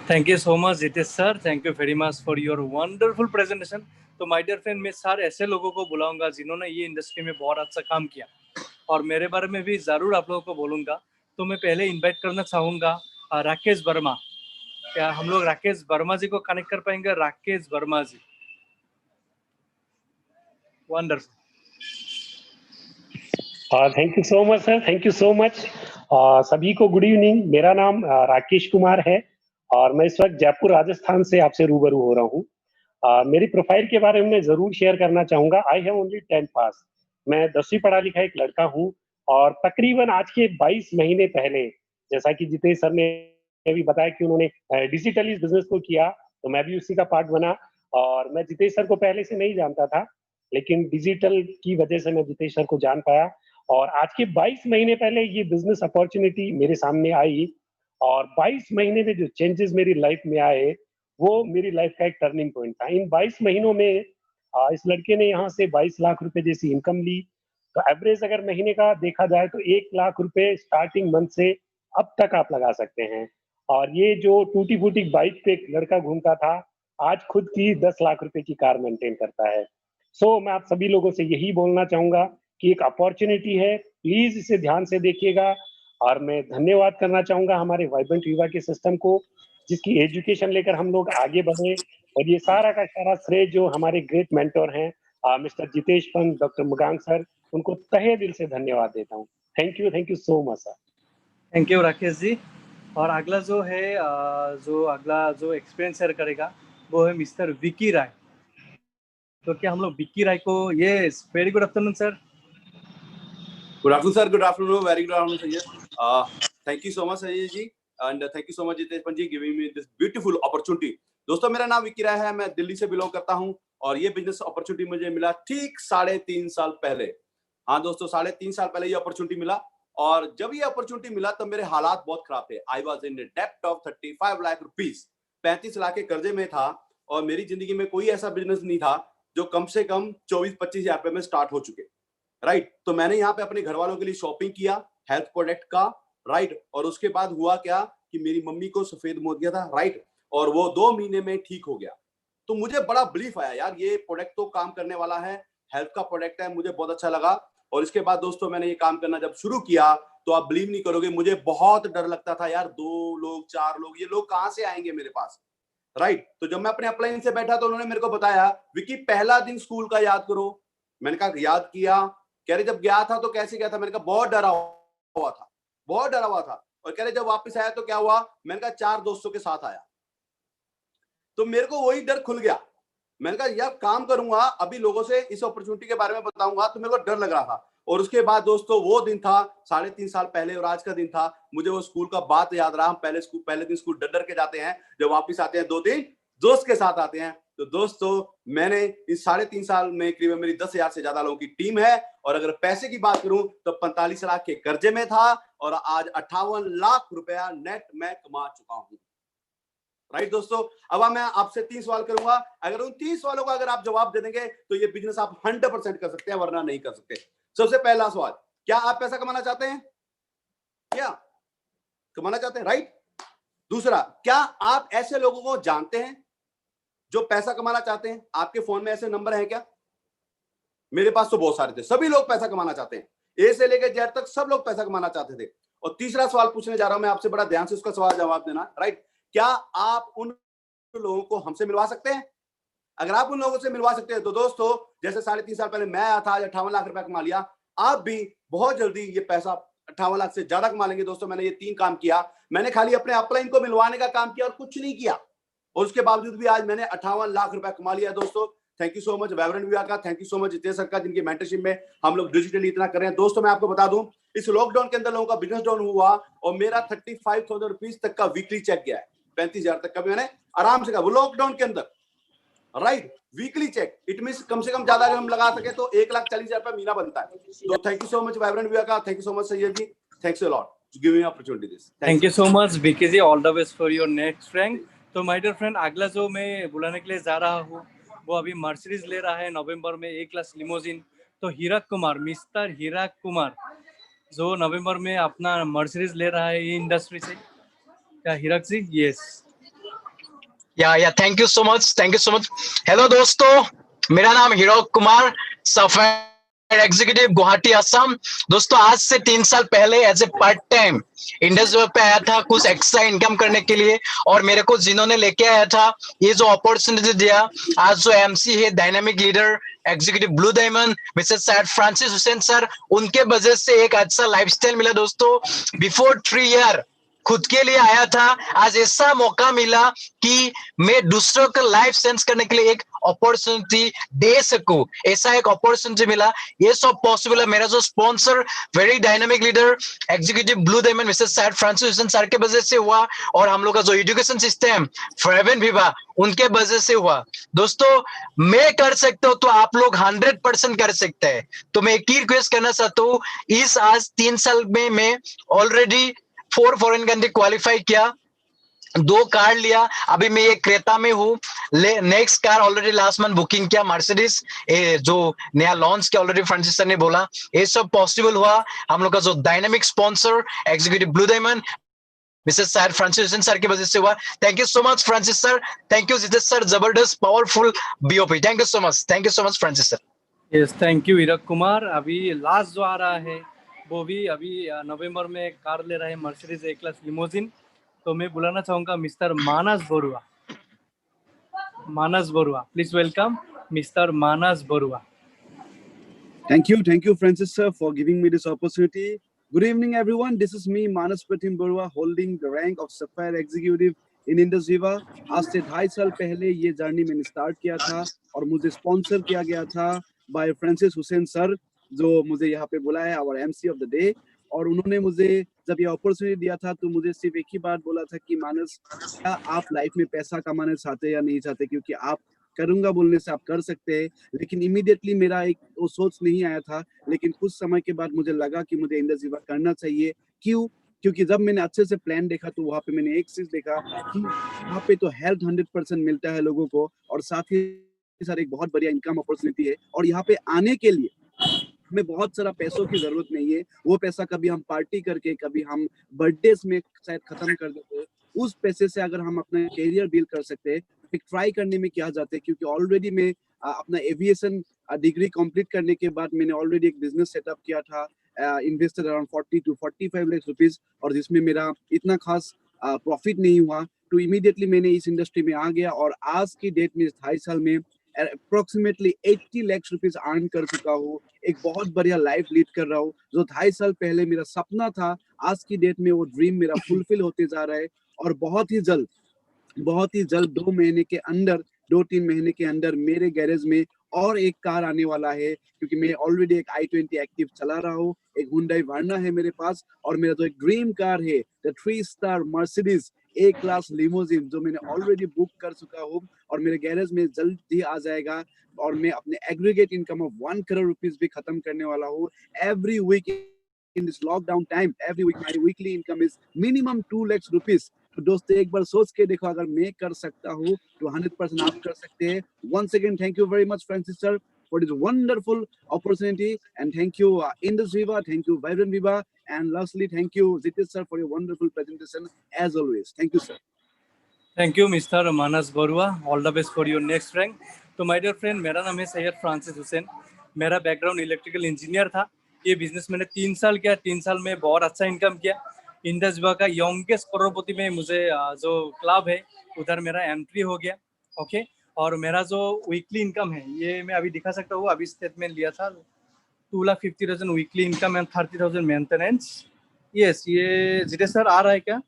S2: Thank you so much Jitesh sir, thank you very much for your wonderful presentation. तो माय डियर फ्रेंड, मैं सारे ऐसे लोगों को बुलाऊंगा जिन्होंने ये इंडस्ट्री में बहुत अच्छा काम किया, और मेरे बारे में भी ज़रूर आप लोगों को बोलूँगा। तो मैं पहले इनवाइट करना चाहूँगा राकेश वर्मा। क्या हम लोग राकेश वर्मा जी को कनेक्ट कर पाएंगे? Rakesh Verma ji, wonderful.
S6: Thank you so much sir, thank you so much. सभी को गुड इवनिंग। मेरा नाम राकेश कुमार है और मैं इस वक्त जयपुर राजस्थान से आपसे रूबरू हो रहा हूँ। मेरी प्रोफाइल के बारे में जरूर शेयर करना चाहूंगा। आई हैव ओनली 10th पास। मैं 10वीं पढ़ा लिखा एक लड़का हूँ, और तकरीबन आज के 22 महीने पहले, जैसा कि जितेश सर ने भी बताया कि उन्होंने डिजिटली इस बिजनेस को किया, तो मैं भी उसी का पार्ट बना। और मैं जितेश सर को पहले से नहीं जानता था, लेकिन डिजिटल की वजह से मैं जितेश सर को जान पाया। और आज के 22 महीने पहले ये बिजनेस अपॉर्चुनिटी मेरे सामने आई, और 22 महीने में जो चेंजेस मेरी लाइफ में आए, वो मेरी लाइफ का एक टर्निंग पॉइंट था। इन 22 महीनों में इस लड़के ने यहाँ से 22 लाख रुपए जैसी इनकम ली। तो एवरेज अगर महीने का देखा जाए तो 1 लाख रुपए स्टार्टिंग मंथ से अब तक आप लगा सकते हैं। और ये जो टूटी फूटी बाइक पे एक लड़का घूमता था, आज खुद की 10 लाख रुपए की कार मेंटेन करता है। सो मैं आप सभी लोगों से यही बोलना चाहूंगा कि एक अपॉर्चुनिटी है, प्लीज इसे ध्यान से देखिएगा। और मैं धन्यवाद करना चाहूंगा हमारे वाइब्रेंट विवा के सिस्टम को, जिसकी एजुकेशन लेकर हम लोग आगे बढ़े। और ये सारा का सारा श्रेय जो हमारे ग्रेट मेंटोर हैं mister Jitesh Pant, doctor Mugang sir, उनको तहे दिल से धन्यवाद देता हूँ। Thank you so much sir.
S2: Thank you Rakesh ji. और अगला जो है जो एक्सपीरियंस शेयर करेगा वो है मिस्टर विकी राय। तो क्या हम लोग विकी राय को, ये very good afternoon sir.
S7: Good afternoon, sir. Good afternoon. Very good afternoon, Sayyid. Thank you so much, Sayyid ji, and thank you so much, Jitesh Panji, giving me this beautiful opportunity. दोस्तों, मेरा नाम विकी राय है, मैं दिल्ली से बिलोंग करता हूं और ये बिजनेस अपॉर्चुनिटी मुझे मिला ठीक 3.5 साल पहले। हाँ दोस्तों, 3.5 साल पहले ये अपॉर्चुनिटी मिला और जब ये अपॉर्चुनिटी मिला तब मेरे हालात बहुत खराब थे। आई वाज इन डेप्ट ऑफ 35 लाख रुपीस, 35 लाख के कर्जे में था और मेरी जिंदगी में कोई ऐसा बिजनेस नहीं था जो कम से कम 24-25 हजार रुपए में स्टार्ट हो चुके। राइट, तो मैंने यहाँ पे अपने घर वालों के लिए शॉपिंग किया हेल्थ प्रोडक्ट का। राइट, और उसके बाद हुआ क्या कि मेरी मम्मी को सफेद मोतिया था। राइट, और वो 2 महीने में ठीक हो गया। तो मुझे बड़ा बिलीफ आया, यार ये प्रोडक्ट तो काम करने वाला है, हेल्थ का प्रोडक्ट है, मुझे बहुत अच्छा लगा। और इसके बाद दोस्तों मैंने ये काम करना जब शुरू किया तो आप बिलीव नहीं करोगे, मुझे बहुत डर लगता था, यार 2 लोग 4 लोग, ये लोग कहाँ से आएंगे मेरे पास। राइट, तो जब मैं अपने अपलाइन से बैठा तो उन्होंने मेरे को बताया, विकी पहला दिन स्कूल का याद करो। मैंने कहा याद किया। कह रहे जब गया था तो कैसे गया था। मैंने कहा बहुत डरा हुआ था, बहुत डरा हुआ था। और कह रहे जब वापस आया तो क्या हुआ। मैंने कहा 4 दोस्तों के साथ आया। तो मेरे को वही डर खुल गया। मैंने कहा यार काम करूंगा, अभी लोगों से इस अपॉर्चुनिटी के बारे में बताऊंगा। तो मेरे को डर लग रहा था। और उसके बाद दोस्तों वो दिन था 3.5 साल पहले और आज का दिन था, मुझे वो स्कूल का बात याद रहा। हम पहले दिन स्कूल डर के जाते हैं, जब वापस आते हैं 2 दिन दोस्त के साथ आते हैं। तो दोस्तों मैंने इस 3.5 साल में करीब मेरी 10,000 से ज्यादा लोगों की टीम है और अगर पैसे की बात करूं तो 45 लाख के कर्जे में था और आज 58 लाख रुपया नेट में कमा चुका हूं। राइट दोस्तों, अब मैं आपसे 3 सवाल करूंगा। अगर उन 3 सवालों का अगर आप जवाब दे देंगे तो ये बिजनेस आप 100% कर सकते हैं, वरना नहीं कर सकते। सबसे पहला सवाल, क्या आप पैसा कमाना चाहते हैं? क्या कमाना चाहते हैं? राइट। दूसरा, क्या आप ऐसे लोगों को जानते हैं जो पैसा कमाना चाहते हैं? आपके फोन में ऐसे नंबर है क्या? मेरे पास तो बहुत सारे थे। सभी लोग पैसा कमाना चाहते हैं, ए से लेकर जेड तक सब लोग पैसा कमाना चाहते थे। और तीसरा सवाल पूछने जा रहा हूं मैं आपसे, बड़ा ध्यान से उसका सवाल जवाब देना। राइट, क्या आप उन लोगों को हमसे मिलवा सकते हैं? अगर आप उन लोगों से मिलवा सकते हैं तो दोस्तों जैसे 3.5 साल पहले मैं आया था, आज 58 लाख रुपया कमा लिया, आप भी बहुत जल्दी ये पैसा 58 लाख से ज्यादा कमा लेंगे। दोस्तों मैंने ये 3 काम किया। मैंने खाली अपने अपलाइन को मिलवाने का काम किया और कुछ नहीं किया, और उसके बावजूद भी आज मैंने 58 लाख रुपया कमा लिया। दोस्तों thank you so much vibrant विवाह का, thank you so much Jitesh sir का, जिनकी मेंटरशिप में हम लोग डिजिटली इतना कर रहे हैं। दोस्तों मैं आपको बता दूं, इस लॉकडाउन के अंदर लोगों का बिजनेस डाउन हुआ और मेरा 35,000 रुपीज तक का वीकली चेक गया है। 35,000 तक का भी मैंने आराम से कहा, वो लॉकडाउन के अंदर। Right, weekly check, it means कम से कम ज्यादा अगर हम लगा सके तो 1,40,000 रुपया महीना बनता है। तो thank you so much vibrant विवाह का, thank you so much Syed ji, thanks a lot to give me opportunity this.
S2: Thank you so much Vicky ji, all the best for your next rank. तो माय डियर फ्रेंड, अगला जो मैं बुलाने के लिए जा रहा हूँ वो अभी मर्सिडीज ले रहा है नवंबर में, ए क्लास लिमोजिन। तो हीरक कुमार, मिस्टर हीरक कुमार, जो नवंबर में अपना मर्सिडीज ले रहा है ये इंडस्ट्री से। क्या Hirak ji? Yes
S8: yeah thank you so much, thank you so much. Hello दोस्तों, मेरा नाम हीरक कुमार, सॉफ्टवेयर एग्जीक्यूटिव, गुवाहाटी असम। दोस्तों आज से 3 साल पहले as a part time industry पे आया था कुछ एक्स्ट्रा इनकम करने के लिए, और मेरे को जिन्होंने लेके आया था, ये जो अपॉर्चुनिटी दिया, आज जो एमसी है dynamic leader executive blue diamond Mrs Syed Francis Hussain sir, उनके वजह से एक अच्छा लाइफस्टाइल मिला। दोस्तों बिफोर 3 ईयर खुद के लिए आया था, आज ऐसा मौका मिला कि मैं दूसरों का लाइफ सेंस करने के लिए एक अपॉर्चुनिटी दे सकूं, ऐसा एक अपॉर्चुनिटी मिला। ये सब पॉसिबल है मेरा जो sponsor very dynamic leader executive blue diamond Mrs Syed Francis Hussain sir के वजह से हुआ, और हम लोग का जो एजुकेशन सिस्टम फेवन विवा उनके वजह से हुआ। दोस्तों मैं कर सकता हूं तो आप लोग 100% कर सकते हैं। तो मैं एक ही रिक्वेस्ट करना चाहता हूँ, इस आज 3 साल में मैं ऑलरेडी 4 फॉरेन कंट्री क्वालिफाई किया, 2 कार लिया, अभी मैं ये क्रेटा में हूँ। Next car already last month booking किया, मर्सिडीज जो नया लॉन्च किया ऑलरेडी, फ्रांसिस सर ने बोला। ये सब पॉसिबल हुआ हम लोग का जो dynamic sponsor executive blue diamond Mrs Syed Francis Hussain sir की वजह से हुआ। Thank you so much Francis sir, thank you Jitesh sir, जबरदस्त powerful BOP, thank you so much Francis sir.
S2: Yes, thank you Hirak Kumar. अभी लास्ट जो आ रहा है वो भी अभी नवंबर में कार ले रहा है मर्सिडीज ए क्लास लिमोजिन। तो मैं बुलाना चाहूंगा mister Manas Barua. Manas Barua, please welcome mister Manas Barua.
S9: Thank you, Francis sir, for giving me this opportunity. Good evening, everyone. This is me, Manas Pratim Barua, holding the rank of Sapphire Executive in Indus Viva. आज से 2.5 साल पहले ये जर्नी मैंने स्टार्ट किया था और मुझे स्पॉन्सर किया गया था बाय फ्रांसिस हुसैन सर। जो मुझे यहाँ पे बुलाया है, और MC ऑफ द डे। और उन्होंने मुझे जब ये अपॉर्चुनिटी दिया था तो मुझे सिर्फ एक ही बात बोला था कि मानस, क्या आप लाइफ में पैसा कमाना चाहते या नहीं चाहते, क्योंकि आप करूंगा बोलने से आप कर सकते हैं। लेकिन इमीडिएटली मेरा एक वो सोच नहीं आया था, लेकिन कुछ समय के बाद मुझे लगा कि मुझे इंडस्ट्री करना चाहिए। क्यों? क्योंकि जब मैंने अच्छे से प्लान देखा तो वहाँ पे मैंने एक चीज देखा कि वहाँ पे तो हेल्थ 100% मिलता है लोगों को, और साथ ही साथ एक बहुत बढ़िया इनकम अपॉर्चुनिटी है। और यहाँ पे आने के लिए हमें बहुत सारा पैसों की जरूरत नहीं है। वो पैसा कभी हम पार्टी करके, कभी हम बर्थडेज में शायद खत्म कर देते हैं। उस पैसे से अगर हम अपना करियर बिल्ड कर सकते हैं, एक ट्राई करने में क्या जाते हैं। क्योंकि ऑलरेडी मैं अपना एविएशन डिग्री कंप्लीट करने के बाद मैंने ऑलरेडी एक बिजनेस सेटअप किया था, invested around 40 to 45 lakh rupees, और जिसमें मेरा इतना खास प्रॉफिट नहीं हुआ। तो इमीडिएटली मैंने इस इंडस्ट्री में आ गया, और आज की डेट में 2.5 साल में अप्रोक्सीमेटली 80 लाख रुपीज अर्न कर चुका हूँ। एक बहुत बढ़िया लाइफ लीड कर रहा हूँ। जो 2.5 साल पहले मेरा सपना था, आज की डेट में वो ड्रीम मेरा फुलफिल होते जा रहा है। और बहुत ही जल्द 2 महीने के अंदर, 2-3 महीने के अंदर मेरे गैरेज में और एक कार आने वाला है। क्योंकि मैं ऑलरेडी एक i20 एक्टिव चला रहा हूँ, एक हुंडई वर्ना है मेरे पास, और मेरा जो एक ड्रीम कार है the three star Mercedes A class limousine, जो मैंने ऑलरेडी बुक कर चुका हूँ और मेरे गैरेज में जल्द ही आ जाएगा। और मैं अपने aggregate income of 1 crore rupees भी खत्म करने वाला हूँ। Every week in this lockdown time, every week my weekly income is minimum 2 lakh rupees. तो दोस्तों एक बार सोच के देखो, अगर मैं कर सकता हूँ तो 100% आप कर सकते हैं। Once again, thank you very much, Francis sir, for this wonderful opportunity, and thank you Indus Viva, thank you Vibrant Viva, and lastly thank you Zitesh sir for your wonderful presentation as always. Thank you sir.
S2: Thank you mister Manas Barua, all the best for your next rank. तो माय डियर फ्रेंड, मेरा नाम है सैयद फ्रांसिस हुसैन। मेरा बैकग्राउंड इलेक्ट्रिकल इंजीनियर था। ये बिजनेस मैंने 3 साल किया। 3 साल में बहुत अच्छा इनकम किया। इंडस विवा का यंगेस्ट करोड़पति में मुझे जो क्लब है उधर मेरा एंट्री हो गया। ओके, और मेरा जो वीकली इनकम है ये मैं अभी दिखा सकता हूँ। अभी स्टेटमेंट लिया था, 2,50,000 weekly income and 30,000 maintenance. Yes, ये जितेश सर आ रहा है क्या?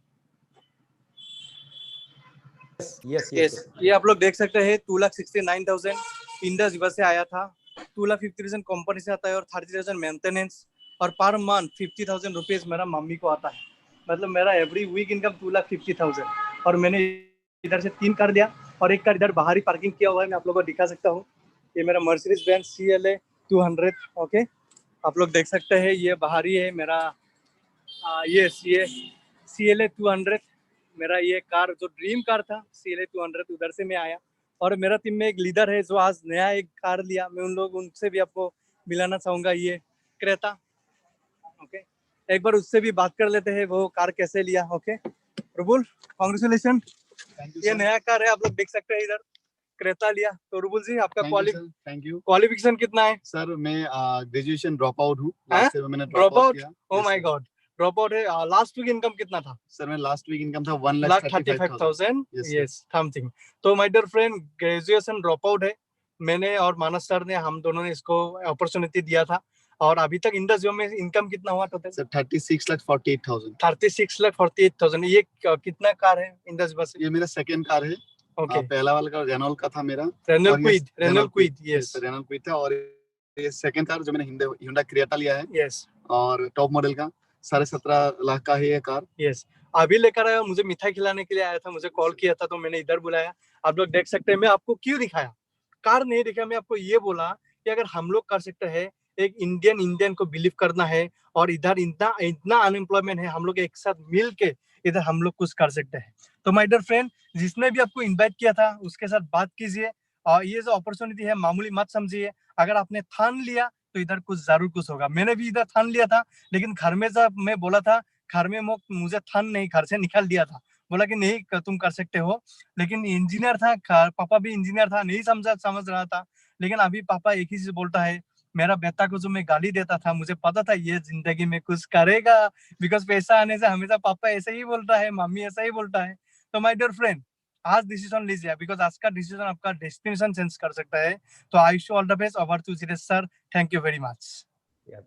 S1: yes.
S2: ये आप लोग देख सकते हैं 2,69,000 इंडस विवा से आया था, 2,50,000 कंपनी से आता है और 30,000 मेंटेनेंस, और पर मंथ 50,000 रुपीज मेरा मम्मी को आता है। मतलब मेरा एवरी वीक इनकम 2,50,000। और मैंने इधर से 3 कार दिया और एक कार इधर बाहर ही पार्किंग किया हुआ है। मैं आप लोगों को दिखा सकता हूँ। ये मेरा मर्सिडीज बेंज CLA 200। ओके, आप लोग देख सकते हैं ये बाहर ही है मेरा। ये CLA 200 मेरा ये कार जो ड्रीम कार था CLA 200, उधर से मैं आया। और मेरा टीम में एक लीडर है जो आज नया एक कार लिया। मैं उनसे भी आपको मिलाना चाहूंगा, ये क्रेटा। ओके, एक बार उससे भी बात कर लेते हैं, वो कार कैसे लिया। Okay Rubul, congratulation. ये नया कार है, आप लोग देख सकते हैं इधर, क्रेटा लिया। तो रुबुल जी, आपका क्वालिफिकेशन कितना है?
S10: सर मैं ग्रेजुएशन ड्रॉप आउट हूँ। मैंने
S2: drop out? Oh my god, drop out है। लास्ट वीक इनकम कितना था?
S10: सर मैं लास्ट वीक इनकम था 1,35,000
S2: यस समथिंग। तो my dear friend, graduation drop out है। मैंने और मानस सर ने, हम दोनों ने इसको अपॉर्चुनिटी दिया था। और अभी तक इंडस विवा में इनकम कितना हुआ टोटल?
S10: सर 36,48,000।
S2: 36,48,000। ये कितना कार है इंडस विवा से?
S10: ये मेरा सेकंड कार है।
S2: ओके,
S10: पहला वाला कार रेनॉल्ट का था मेरा,
S2: Renault Kwid. Yes,
S10: Renault Kwid था। और ये सेकंड कार जो मैंने Hyundai क्रेटा लिया है।
S2: यस,
S10: और टॉप मॉडल का 17.5 लाख का है ये कार।
S2: यस, अभी लेकर आया। मुझे मिठाई खिलाने के लिए आया था, मुझे कॉल किया था तो मैंने इधर बुलाया। आप लोग देख सकते हैं। मैं आपको क्यों दिखाया, कार नहीं दिखाया, मैं आपको ये बोला कि अगर हम लोग कर सकते हैं, एक इंडियन को बिलीव करना है। और इधर इतना अनएम्प्लॉयमेंट है, हम लोग एक साथ मिल के इधर हम लोग कुछ कर सकते हैं। तो माय डियर फ्रेंड, जिसने भी आपको इनवाइट किया था उसके साथ बात कीजिए। और ये जो अपॉर्चुनिटी है मामूली मत समझिए। अगर आपने ठान लिया तो इधर कुछ जरूर कुछ होगा। मैंने भी इधर ठान लिया था, लेकिन घर में जब मैं बोला था, घर में मुझे ठान नहीं, घर से निकाल दिया था। बोला कि नहीं तुम कर सकते हो। लेकिन इंजीनियर था, पापा भी इंजीनियर था, नहीं समझ रहा था। लेकिन अभी पापा एक ही चीज बोलता है, मेरा बेटा को जो मैं गाली देता था, मुझे पता था ये जिंदगी में कुछ करेगा। बिकॉज पैसा आने से हमेशा पापा ऐसे ही बोलता है, मम्मी ऐसा ही बोलता है। तो माय डियर फ्रेंड, आज डिसीजन लीजिए, बिकॉज आज का डिसीजन आपका डेस्टिनेशन चेंज कर सकता है। तो I wish you all the best. Over to Jitesh sir, thank you very much.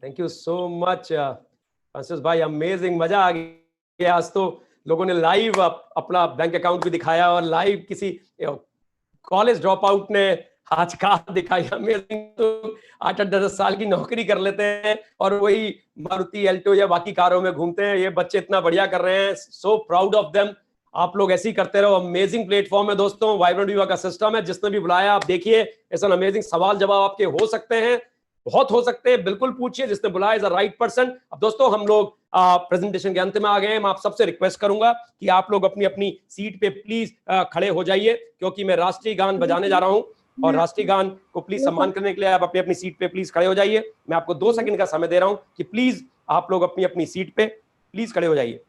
S1: Thank you so much Francis भाई, अमेजिंग, मजा आ गया। आज तो लोगों ने लाइव अपना बैंक अकाउंट भी दिखाया और लाइव किसी कॉलेज ड्रॉप आउट ने आज कार दिखाई, अमेजिंग। तो 8-10 साल की नौकरी कर लेते हैं और वही मारुति एल्टो या बाकी कारों में घूमते हैं। ये बच्चे इतना बढ़िया कर रहे हैं, सो प्राउड ऑफ देम। आप लोग ऐसे ही करते रहो। अमेजिंग प्लेटफॉर्म है दोस्तों, वाइब्रेंट विवा का सिस्टम है। जिसने भी बुलाया आप देखिए, ऐसा अमेजिंग सवाल जवाब आपके हो सकते हैं, बहुत हो सकते हैं, बिल्कुल पूछिए। जिसने बुलाया इज अ राइट पर्सन। अब दोस्तों हम लोग प्रेजेंटेशन के अंत में आ गए हैं। मैं आप सबसे रिक्वेस्ट करूंगा कि आप लोग अपनी अपनी सीट पे प्लीज खड़े हो जाइए, क्योंकि मैं राष्ट्रीय गान बजाने जा रहा हूं और राष्ट्रीय गान को प्लीज सम्मान करने के लिए आप अपनी अपनी सीट पे प्लीज खड़े हो जाइए। मैं आपको 2 सेकंड का समय दे रहा हूं कि प्लीज आप लोग अपनी अपनी सीट पे प्लीज खड़े हो जाइए।